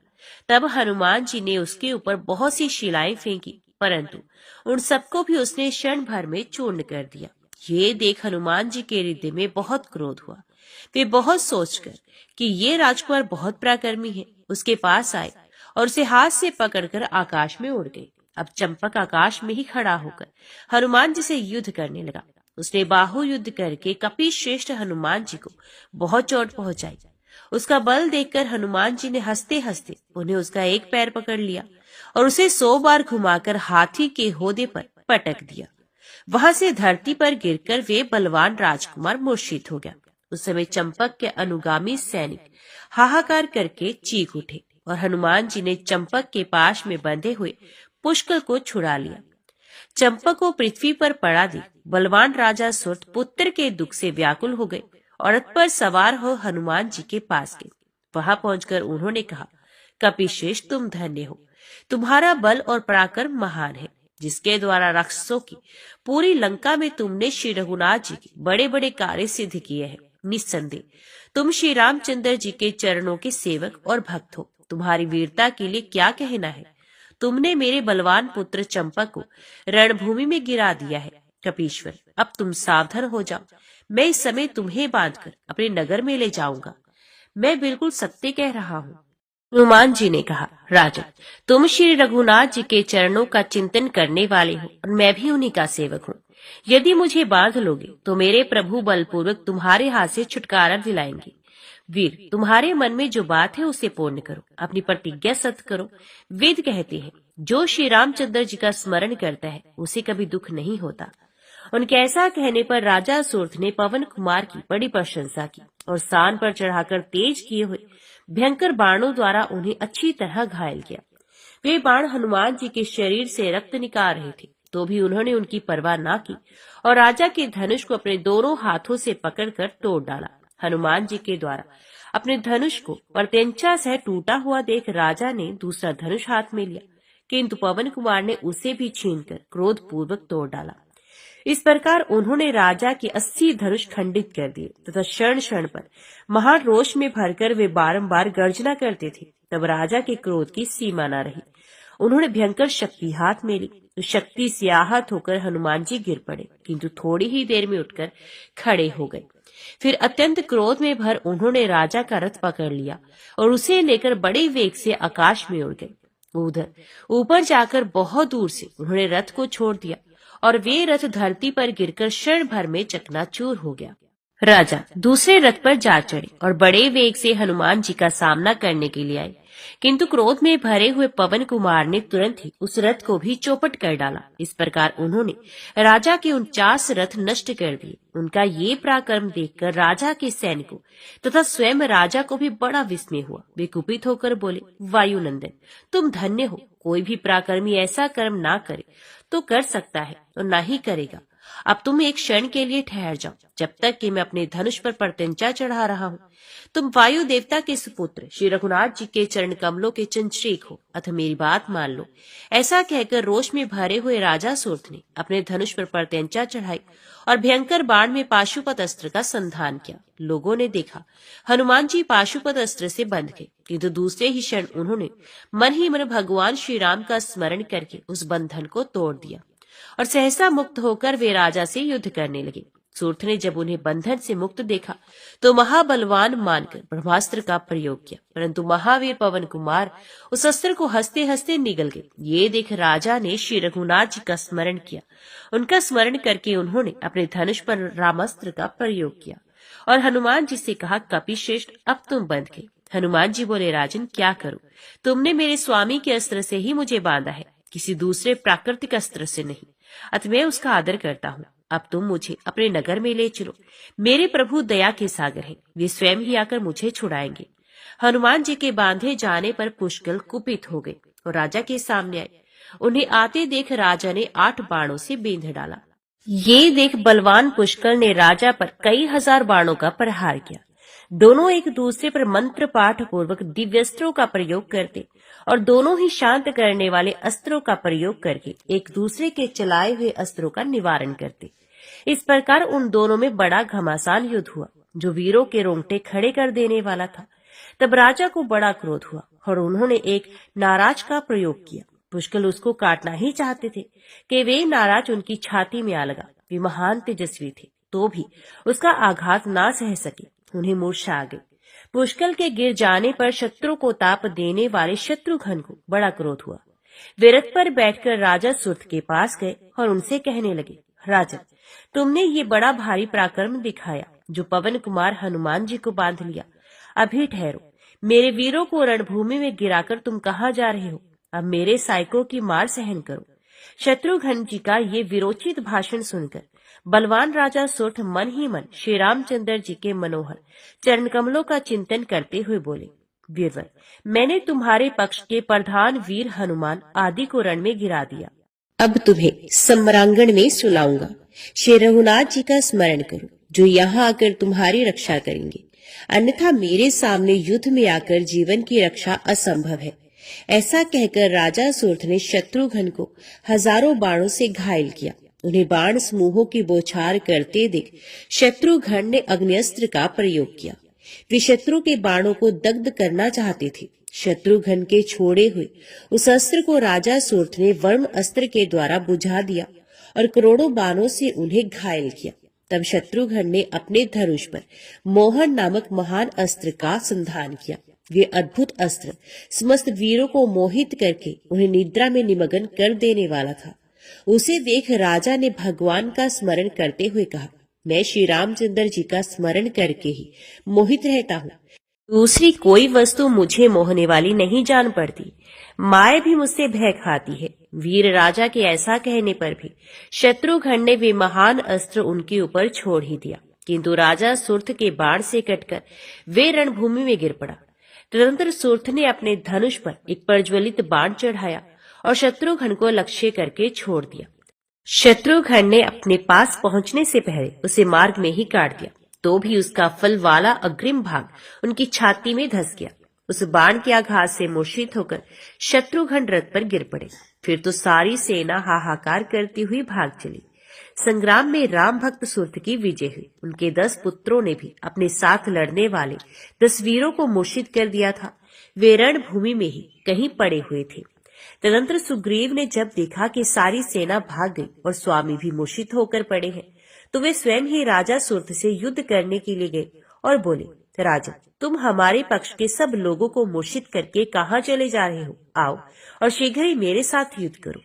तब हनुमान जी ने उसके ऊपर बहुत सी शिलाएं फेंकी, परंतु उन सबको भी उसने क्षण भर में चूर्ण कर दिया। ये देख हनुमान जी के हृदय में बहुत क्रोध हुआ। वे बहुत सोचकर कि ये राजकुमार बहुत पराक्रमी है, उसके पास आए और उसे हाथ से पकड़कर आकाश में उड़ गए। अब चंपक आकाश में ही खड़ा होकर हनुमान जी से युद्ध करने लगा। उसने बाहु युद्ध करके कपि श्रेष्ठ हनुमान जी को बहुत चोट पहुंचाई। उसका बल देखकर हनुमान जी ने हंसते हंसते उन्हें उसका एक पैर पकड़ लिया और उसे 100 बार घुमाकर हाथी के होदे पर पटक दिया। वहां से धरती पर गिरकर वे बलवान राजकुमार मूर्छित हो गया। उस समय चंपक के अनुगामी सैनिक हाहाकार करके चीख उठे और हनुमान जी ने चंपक के पास में बंधे हुए पुष्कल को छुड़ा लिया। चंपक को पृथ्वी पर पड़ा देख बलवान राजा सुरथ पुत्र के दुख से व्याकुल हो गए और रथ पर सवार हो हनुमान जी के पास गए। वहां पहुंचकर उन्होंने कहा, कपिश्रेष्ठ, तुम धन्य हो। तुम्हारा बल और पराक्रम महान है, जिसके द्वारा राक्षसों की पूरी लंका में तुमने श्री रघुनाथ जी के बड़े बड़े कार्य सिद्ध किए हैं। निस्संदेह तुम श्री रामचंद्र जी के चरणों के सेवक और भक्त हो। तुम्हारी वीरता के लिए क्या कहना है। तुमने मेरे बलवान पुत्र चंपक को रणभूमि में गिरा दिया है। कपीश्वर, अब तुम सावधान हो जाओ। मैं इस समय तुम्हें बांधकर अपने नगर में ले जाऊंगा। मैं बिल्कुल सत्य कह रहा हूँ। हनुमान जी ने कहा, राजन, तुम श्री रघुनाथ जी के चरणों का चिंतन करने वाले हो और मैं भी उन्हीं का सेवक हूँ। यदि मुझे बांध लोगे तो मेरे प्रभु बलपूर्वक तुम्हारे हाथ से छुटकारा दिलाएंगे। वीर, तुम्हारे मन में जो बात है उसे पूर्ण करो, अपनी प्रतिज्ञा सत्य करो। वेद कहते हैं, जो श्री रामचंद्र जी का स्मरण करता है उसे कभी दुख नहीं होता। उनके ऐसा कहने पर राजा सुरथ ने पवन कुमार की बड़ी प्रशंसा की और स्थान पर चढ़ाकर तेज किए हुए भयंकर बाणों द्वारा उन्हें अच्छी तरह घायल किया। वे बाण हनुमान जी के शरीर से रक्त निकाल रहे थे, तो भी उन्होंने उनकी परवाह न की और राजा के धनुष को अपने दोनों हाथों से पकड़कर तोड़ डाला। हनुमान जी के द्वारा अपने धनुष को प्रत्यंचा से टूटा हुआ देख राजा ने दूसरा धनुष हाथ में लिया, किंतु पवन कुमार ने उसे भी छीनकर क्रोध पूर्वक तोड़ डाला। इस प्रकार उन्होंने राजा के 80 धनुष खंडित कर दिए तथा क्षण क्षण पर महान रोष में भरकर वे बारंबार गर्जना करते थे। तब राजा के क्रोध की सीमा न रही। उन्होंने भयंकर शक्ति हाथ में ली तो शक्ति से आहत होकर हनुमान जी गिर पड़े, किंतु थोड़ी ही देर में उठकर खड़े हो गए। फिर अत्यंत क्रोध में भर उन्होंने राजा का रथ पकड़ लिया और उसे लेकर बड़े वेग से आकाश में उड़ गए। उधर ऊपर जाकर बहुत दूर से उन्होंने रथ को छोड़ दिया और वे रथ धरती पर गिरकर क्षण भर में चकनाचूर हो गया। राजा दूसरे रथ पर जा चढ़े और बड़े वेग से हनुमान जी का सामना करने के लिए आए, किंतु क्रोध में भरे हुए पवन कुमार ने तुरंत ही उस रथ को भी चौपट कर डाला। इस प्रकार उन्होंने राजा के 49 रथ नष्ट कर दिए। उनका ये पराक्रम देखकर राजा के सैनिकों तथा स्वयं राजा को भी बड़ा विस्मय हुआ। वे कुपित होकर बोले, वायुनंदन, तुम धन्य हो। कोई भी पराक्रमी ऐसा कर्म ना करे तो कर सकता है और ना ही करेगा। अब तुम एक क्षण के लिए ठहर जाओ, जब तक कि मैं अपने धनुष पर परतंचा चढ़ा रहा हूँ। तुम वायु देवता के सुपुत्र श्री रघुनाथ जी के चरण कमलों के चंद्रशेख हो, अतः मेरी बात मान लो। ऐसा कहकर रोष में भरे हुए राजा सूर्थ ने अपने धनुष पर परतंचा चढ़ाई और भयंकर बाण में पाशुपत अस्त्र का संधान किया। लोगों ने देखा हनुमान जी पाशुपत अस्त्र से बंध गए, किंतु दूसरे ही क्षण उन्होंने मन ही मन भगवान श्री राम का स्मरण करके उस बंधन को तोड़ दिया और सहसा मुक्त होकर वे राजा से युद्ध करने लगे। सूर्थ ने जब उन्हें बंधन से मुक्त देखा तो महाबलवान मानकर ब्रह्मास्त्र का प्रयोग किया, परंतु महावीर पवन कुमार उस अस्त्र को हंसते हंसते निगल गए। ये देख राजा ने श्री रघुनाथ जी का स्मरण किया। उनका स्मरण करके उन्होंने अपने धनुष पर रामास्त्र का प्रयोग किया और हनुमान जी से कहा, कपिश्रेष्ठ, अब तुम बंध गए। हनुमान जी बोले, राजन, क्या करूं? तुमने मेरे स्वामी के अस्त्र से ही मुझे बांधा है, किसी दूसरे प्राकृतिक अस्त्र से नहीं। अतः मैं उसका आदर करता हूँ। अब तुम मुझे अपने नगर में ले चलो। मेरे प्रभु दया के सागर हैं, वे स्वयं ही आकर मुझे छुड़ाएंगे। हनुमान जी के बांधे जाने पर पुष्कल कुपित हो गए और राजा के सामने आए। उन्हें आते देख राजा ने 8 बाणों से बींध डाला। ये देख बलवान पुष्कल ने राजा पर कई हजार बाणों का प्रहार किया। दोनों एक दूसरे पर मंत्र पाठ पूर्वक दिव्यस्त्रों का प्रयोग करते और दोनों ही शांत करने वाले अस्त्रों का प्रयोग करके एक दूसरे के चलाए हुए अस्त्रों का निवारण करते। इस प्रकार उन दोनों में बड़ा घमासान युद्ध हुआ, जो वीरों के रोंगटे खड़े कर देने वाला था। तब राजा को बड़ा क्रोध हुआ और उन्होंने एक नाराज का प्रयोग किया। पुष्कल उसको काटना ही चाहते थे कि वे नाराज उनकी छाती में आ लगा। वे महान तेजस्वी थे, तो भी उसका आघात ना सह सके, उन्हें मूर्छा आ गई। पुष्कल के गिर जाने पर शत्रु को ताप देने वाले शत्रुघ्न को बड़ा क्रोध हुआ। वे रथ पर बैठकर राजा सूर्थ के पास गए और उनसे कहने लगे, राजन, तुमने ये बड़ा भारी पराक्रम दिखाया, जो पवन कुमार हनुमान जी को बांध लिया। अभी ठहरो, मेरे वीरों को रणभूमि में गिराकर तुम कहाँ जा रहे हो? अब मेरे साइकों की मार सहन करो। शत्रुघ्न जी का ये विरोचित भाषण सुनकर बलवान राजा सूर्थ मन ही मन श्री रामचंद्र जी के मनोहर चरण कमलों का चिंतन करते हुए बोले, वीरवर, मैंने तुम्हारे पक्ष के प्रधान वीर हनुमान आदि को रण में गिरा दिया। अब तुम्हें सम्रांगण में सुनाऊंगा। श्री रघुनाथ जी का स्मरण करो, जो यहाँ आकर तुम्हारी रक्षा करेंगे, अन्यथा मेरे सामने युद्ध में आकर जीवन की रक्षा असंभव है। ऐसा कहकर राजा सूर्थ ने शत्रुघ्न को हजारों बाणों से घायल किया। उन्हें बाण समूहों की बौछार करते देख शत्रुघ्न ने अग्निस्त्र का प्रयोग किया। वे शत्रु के बाणों को दग्ध करना चाहते थे। शत्रुघ्न के छोड़े हुए उस अस्त्र को राजा सूर्थ ने वर्म अस्त्र के द्वारा बुझा दिया और करोड़ों बाणों से उन्हें घायल किया। तब शत्रुघ्न ने अपने धनुष पर मोहन नामक महान अस्त्र का संधान किया। वे अद्भुत अस्त्र समस्त वीरों को मोहित करके उन्हें निद्रा में निमग्न कर देने वाला था। उसे देख राजा ने भगवान का स्मरण करते हुए कहा, मैं श्री रामचंद्र जी का स्मरण करके ही मोहित रहता हूँ। दूसरी कोई वस्तु मुझे मोहने वाली नहीं जान पड़ती। माया भी मुझसे भय खाती है। वीर राजा के ऐसा कहने पर भी शत्रुघ्न ने वे महान अस्त्र उनके ऊपर छोड़ ही दिया, किंतु राजा सूर्थ के बाण से कटकर वे रणभूमि में गिर पड़ा। तदनंतर सूर्थ ने अपने धनुष पर एक प्रज्वलित बाण चढ़ाया और शत्रुघ्न को लक्ष्य करके छोड़ दिया। शत्रुघ्न ने अपने पास पहुंचने से पहले उसे मार्ग में ही काट दिया, तो भी उसका फल वाला अग्रिम भाग उनकी छाती में धंस गया। उस बाण के आघात से मूर्छित होकर शत्रुघ्न रथ पर गिर पड़े। फिर तो सारी सेना हाहाकार करती हुई भाग चली। संग्राम में राम भक्त सूर्थ की विजय हुई। उनके 10 पुत्रों ने भी अपने साथ लड़ने वाले 10 वीरों को मूर्छित कर दिया था। वे रणभूमि में ही कहीं पड़े हुए थे। तदनंतर सुग्रीव ने जब देखा कि सारी सेना भाग गई और स्वामी भी मूर्छित होकर पड़े हैं, तो वे स्वयं ही राजा सूर्थ से युद्ध करने के लिए गए और बोले, राजा, तुम हमारे पक्ष के सब लोगों को मूर्छित करके कहाँ चले जा रहे हो? आओ और शीघ्र ही मेरे साथ युद्ध करो।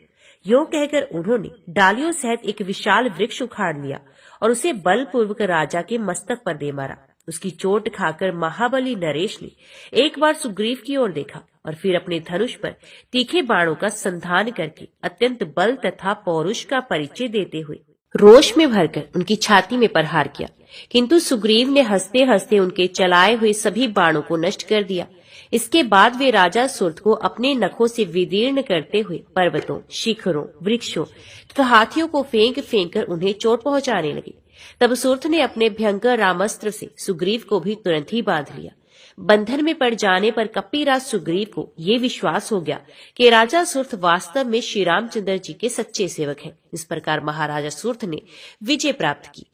यूं कहकर उन्होंने डालियों सहित एक विशाल वृक्ष उखाड़ लिया और उसे बलपूर्वक राजा के मस्तक पर दे मारा। उसकी चोट खाकर महाबली नरेश ने एक बार सुग्रीव की ओर देखा और फिर अपने धनुष पर तीखे बाणों का संधान करके अत्यंत बल तथा पौरुष का परिचय देते हुए रोष में भरकर उनकी छाती में प्रहार किया, किंतु सुग्रीव ने हंसते हंसते उनके चलाए हुए सभी बाणों को नष्ट कर दिया। इसके बाद वे राजा सुर्थ को अपने नखों से विदीर्ण करते हुए पर्वतों, शिखरों, वृक्षों तथा हाथियों को फेंक फेंक कर उन्हें चोट पहुंचाने लगे। तब सुर्थ ने अपने भयंकर रामस्त्र से सुग्रीव को भी तुरंत ही बांध लिया। बंधन में पड़ जाने पर कपीराज सुग्रीव को ये विश्वास हो गया कि राजा सुर्थ वास्तव में श्री रामचंद्र जी के सच्चे सेवक हैं। इस प्रकार महाराजा सुर्थ ने विजय प्राप्त की।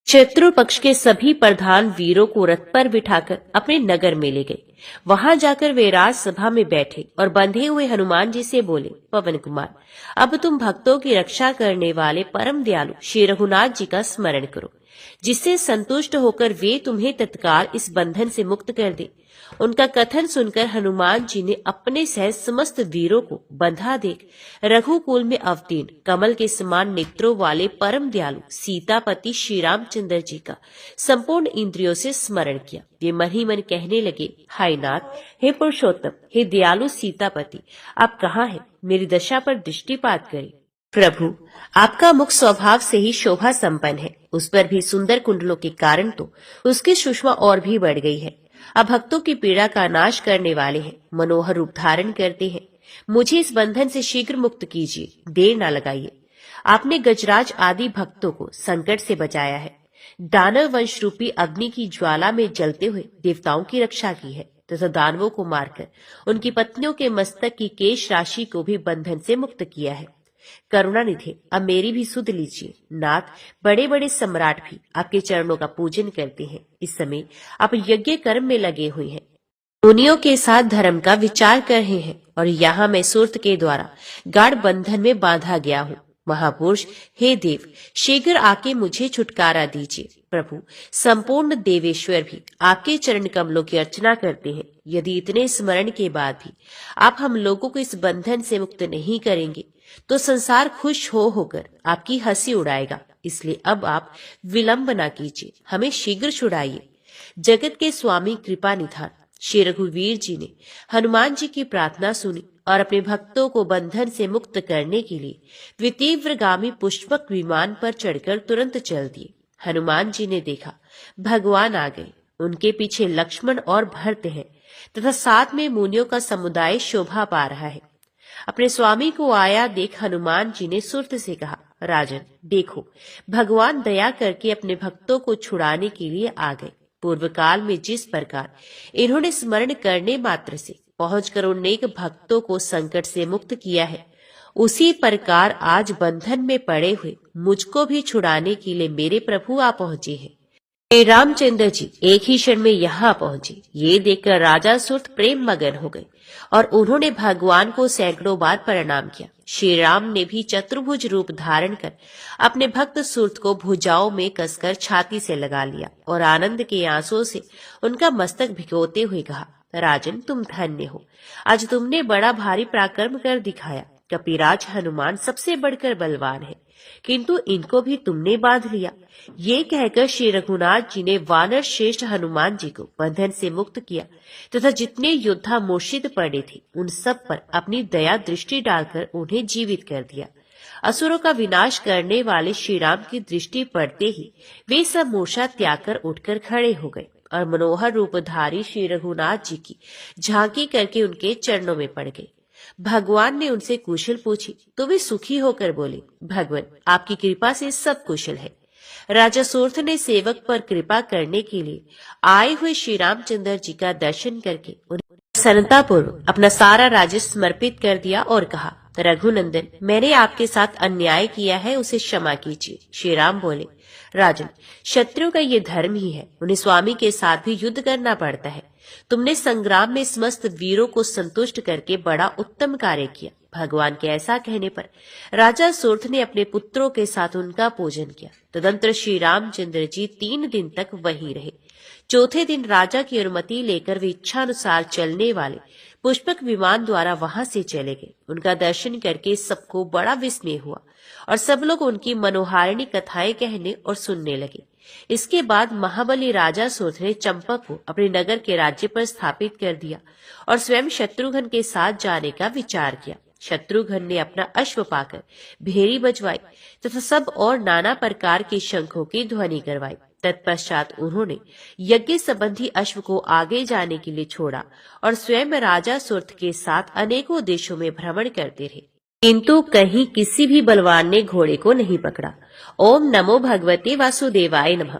शत्रु पक्ष के सभी प्रधान वीरों को रथ पर बिठाकर अपने नगर में ले गए। वहां जाकर वे राजसभा में बैठे और बंधे हुए हनुमान जी से बोले, पवन कुमार, अब तुम भक्तों की रक्षा करने वाले परम दयालु श्री रघुनाथ जी का स्मरण करो, जिससे संतुष्ट होकर वे तुम्हें तत्काल इस बंधन से मुक्त कर दे। उनका कथन सुनकर हनुमान जी ने अपने सहित समस्त वीरों को बंधा देख रघुकुल में अवतीर्ण कमल के समान नेत्रों वाले परम दयालु सीतापति श्री रामचंद्र जी का संपूर्ण इंद्रियों से स्मरण किया। वे मन ही मन कहने लगे, हाय नाथ, हे पुरुषोत्तम, हे दयालु सीतापति, आप कहाँ हैं? मेरी दशा पर दृष्टिपात करें। प्रभु, आपका मुख स्वभाव से ही शोभा संपन्न है, उस पर भी सुंदर कुंडलों के कारण तो उसकी सुषमा और भी बढ़ गई है। अब भक्तों की पीड़ा का नाश करने वाले हैं, मनोहर रूप धारण करते हैं। मुझे इस बंधन से शीघ्र मुक्त कीजिए, देर न लगाइए। आपने गजराज आदि भक्तों को संकट से बचाया है, दानव वंश रूपी अग्नि की ज्वाला में जलते हुए देवताओं की रक्षा की है तथा दानवों को मारकर उनकी पत्नियों के मस्तक की केश राशि को भी बंधन से मुक्त किया है। करुणानिधि, अब मेरी भी सुध लीजिए। नाथ, बड़े बड़े सम्राट भी आपके चरणों का पूजन करते हैं। इस समय आप यज्ञ कर्म में लगे हुए हैं, मुनियों के साथ धर्म का विचार कर रहे हैं, और यहाँ मैं सुर्त के द्वारा गाढ़ बंधन में बांधा गया हूँ। महापुरुष, हे देव, शीघ्र आके मुझे छुटकारा दीजिए। प्रभु, संपूर्ण देवेश्वर भी आपके चरण कमलों की अर्चना करते हैं। यदि इतने स्मरण के बाद भी आप हम लोगों को इस बंधन से मुक्त नहीं करेंगे तो संसार खुश होकर आपकी हंसी उड़ाएगा। इसलिए अब आप विलंब न कीजिए, हमें शीघ्र छुड़ाइए। जगत के स्वामी कृपा निधान श्री रघुवीर जी ने हनुमान जी की प्रार्थना सुनी और अपने भक्तों को बंधन से मुक्त करने के लिए वे तीव्रगामी पुष्पक विमान पर चढ़कर तुरंत चल दिए। हनुमान जी ने देखा भगवान आ गए, उनके पीछे लक्ष्मण और भरत हैं तथा साथ में मुनियों का समुदाय शोभा पा रहा है। अपने स्वामी को आया देख हनुमान जी ने सुर्त से कहा, राजन देखो, भगवान दया करके अपने भक्तों को छुड़ाने के लिए आ गए। पूर्व काल में जिस प्रकार इन्होंने स्मरण करने मात्र से पहुंचकर अनेक भक्तों को संकट से मुक्त किया है, उसी प्रकार आज बंधन में पड़े हुए मुझको भी छुड़ाने के लिए मेरे प्रभु आ पहुंचे हैं। श्री रामचंद्र जी एक ही क्षण में यहाँ पहुंचे। ये देखकर राजा सुर्त प्रेम मगन हो गए और उन्होंने भगवान को सैकड़ों बार प्रणाम किया। श्री राम ने भी चतुर्भुज रूप धारण कर अपने भक्त सुर्त को भुजाओं में कसकर छाती से लगा लिया और आनंद के आंसुओं से उनका मस्तक भिगोते हुए कहा, राजन तुम धन्य हो, आज तुमने बड़ा भारी पराक्रम कर दिखाया। कपिराज हनुमान सबसे बढ़कर बलवान है, किंतु इनको भी तुमने बांध लिया। ये कहकर श्री रघुनाथ जी ने वानर श्रेष्ठ हनुमान जी को बंधन से मुक्त किया तथा जितने योद्धा मूर्छित पड़े थे उन सब पर अपनी दया दृष्टि डालकर उन्हें जीवित कर दिया। असुरों का विनाश करने वाले श्री राम की दृष्टि पड़ते ही वे सब मूर्छा त्याग कर उठकर खड़े हो गए और मनोहर रूपधारी श्री रघुनाथ जी की झांकी करके उनके चरणों में पड़ गए। भगवान ने उनसे कुशल पूछी तो वे सुखी होकर बोले, भगवान आपकी कृपा से सब कुशल है। राजा सुर्थ ने सेवक पर कृपा करने के लिए आए हुए श्री रामचंद्र जी का दर्शन करके उन्हें प्रसन्नता पूर्वक अपना सारा राज्य समर्पित कर दिया और कहा, रघुनंदन मैंने आपके साथ अन्याय किया है, उसे क्षमा कीजिए। श्री राम बोले, राजन शत्रु का ये धर्म ही है, उन्हें स्वामी के साथ भी युद्ध करना पड़ता है। तुमने संग्राम में समस्त वीरों को संतुष्ट करके बड़ा उत्तम कार्य किया। भगवान के ऐसा कहने पर राजा सुर्थ ने अपने पुत्रों के साथ उनका पूजन किया। तदंतर श्री रामचंद्र जी 3 दिन तक वहीं रहे। चौथे दिन राजा की अनुमति लेकर वे इच्छानुसार चलने वाले पुष्पक विमान द्वारा वहां से चले गए। उनका दर्शन करके सबको बड़ा विस्मय हुआ और सब लोग उनकी मनोहारिणी कथाएं कहने और सुनने लगे। इसके बाद महाबली राजा सुर्थ ने चंपक को अपने नगर के राज्य पर स्थापित कर दिया और स्वयं शत्रुघ्न के साथ जाने का विचार किया। शत्रुघ्न ने अपना अश्व पाकर भेरी बजवाई तथा सब और नाना प्रकार के शंखों की ध्वनि करवाई। तत्पश्चात उन्होंने यज्ञ संबंधी अश्व को आगे जाने के लिए छोड़ा और स्वयं राजा सुर्थ के साथ अनेकों देशों में भ्रमण करते रहे, किंतु कहीं किसी भी बलवान ने घोड़े को नहीं पकड़ा। ओम नमो भगवते वासुदेवाय नमः।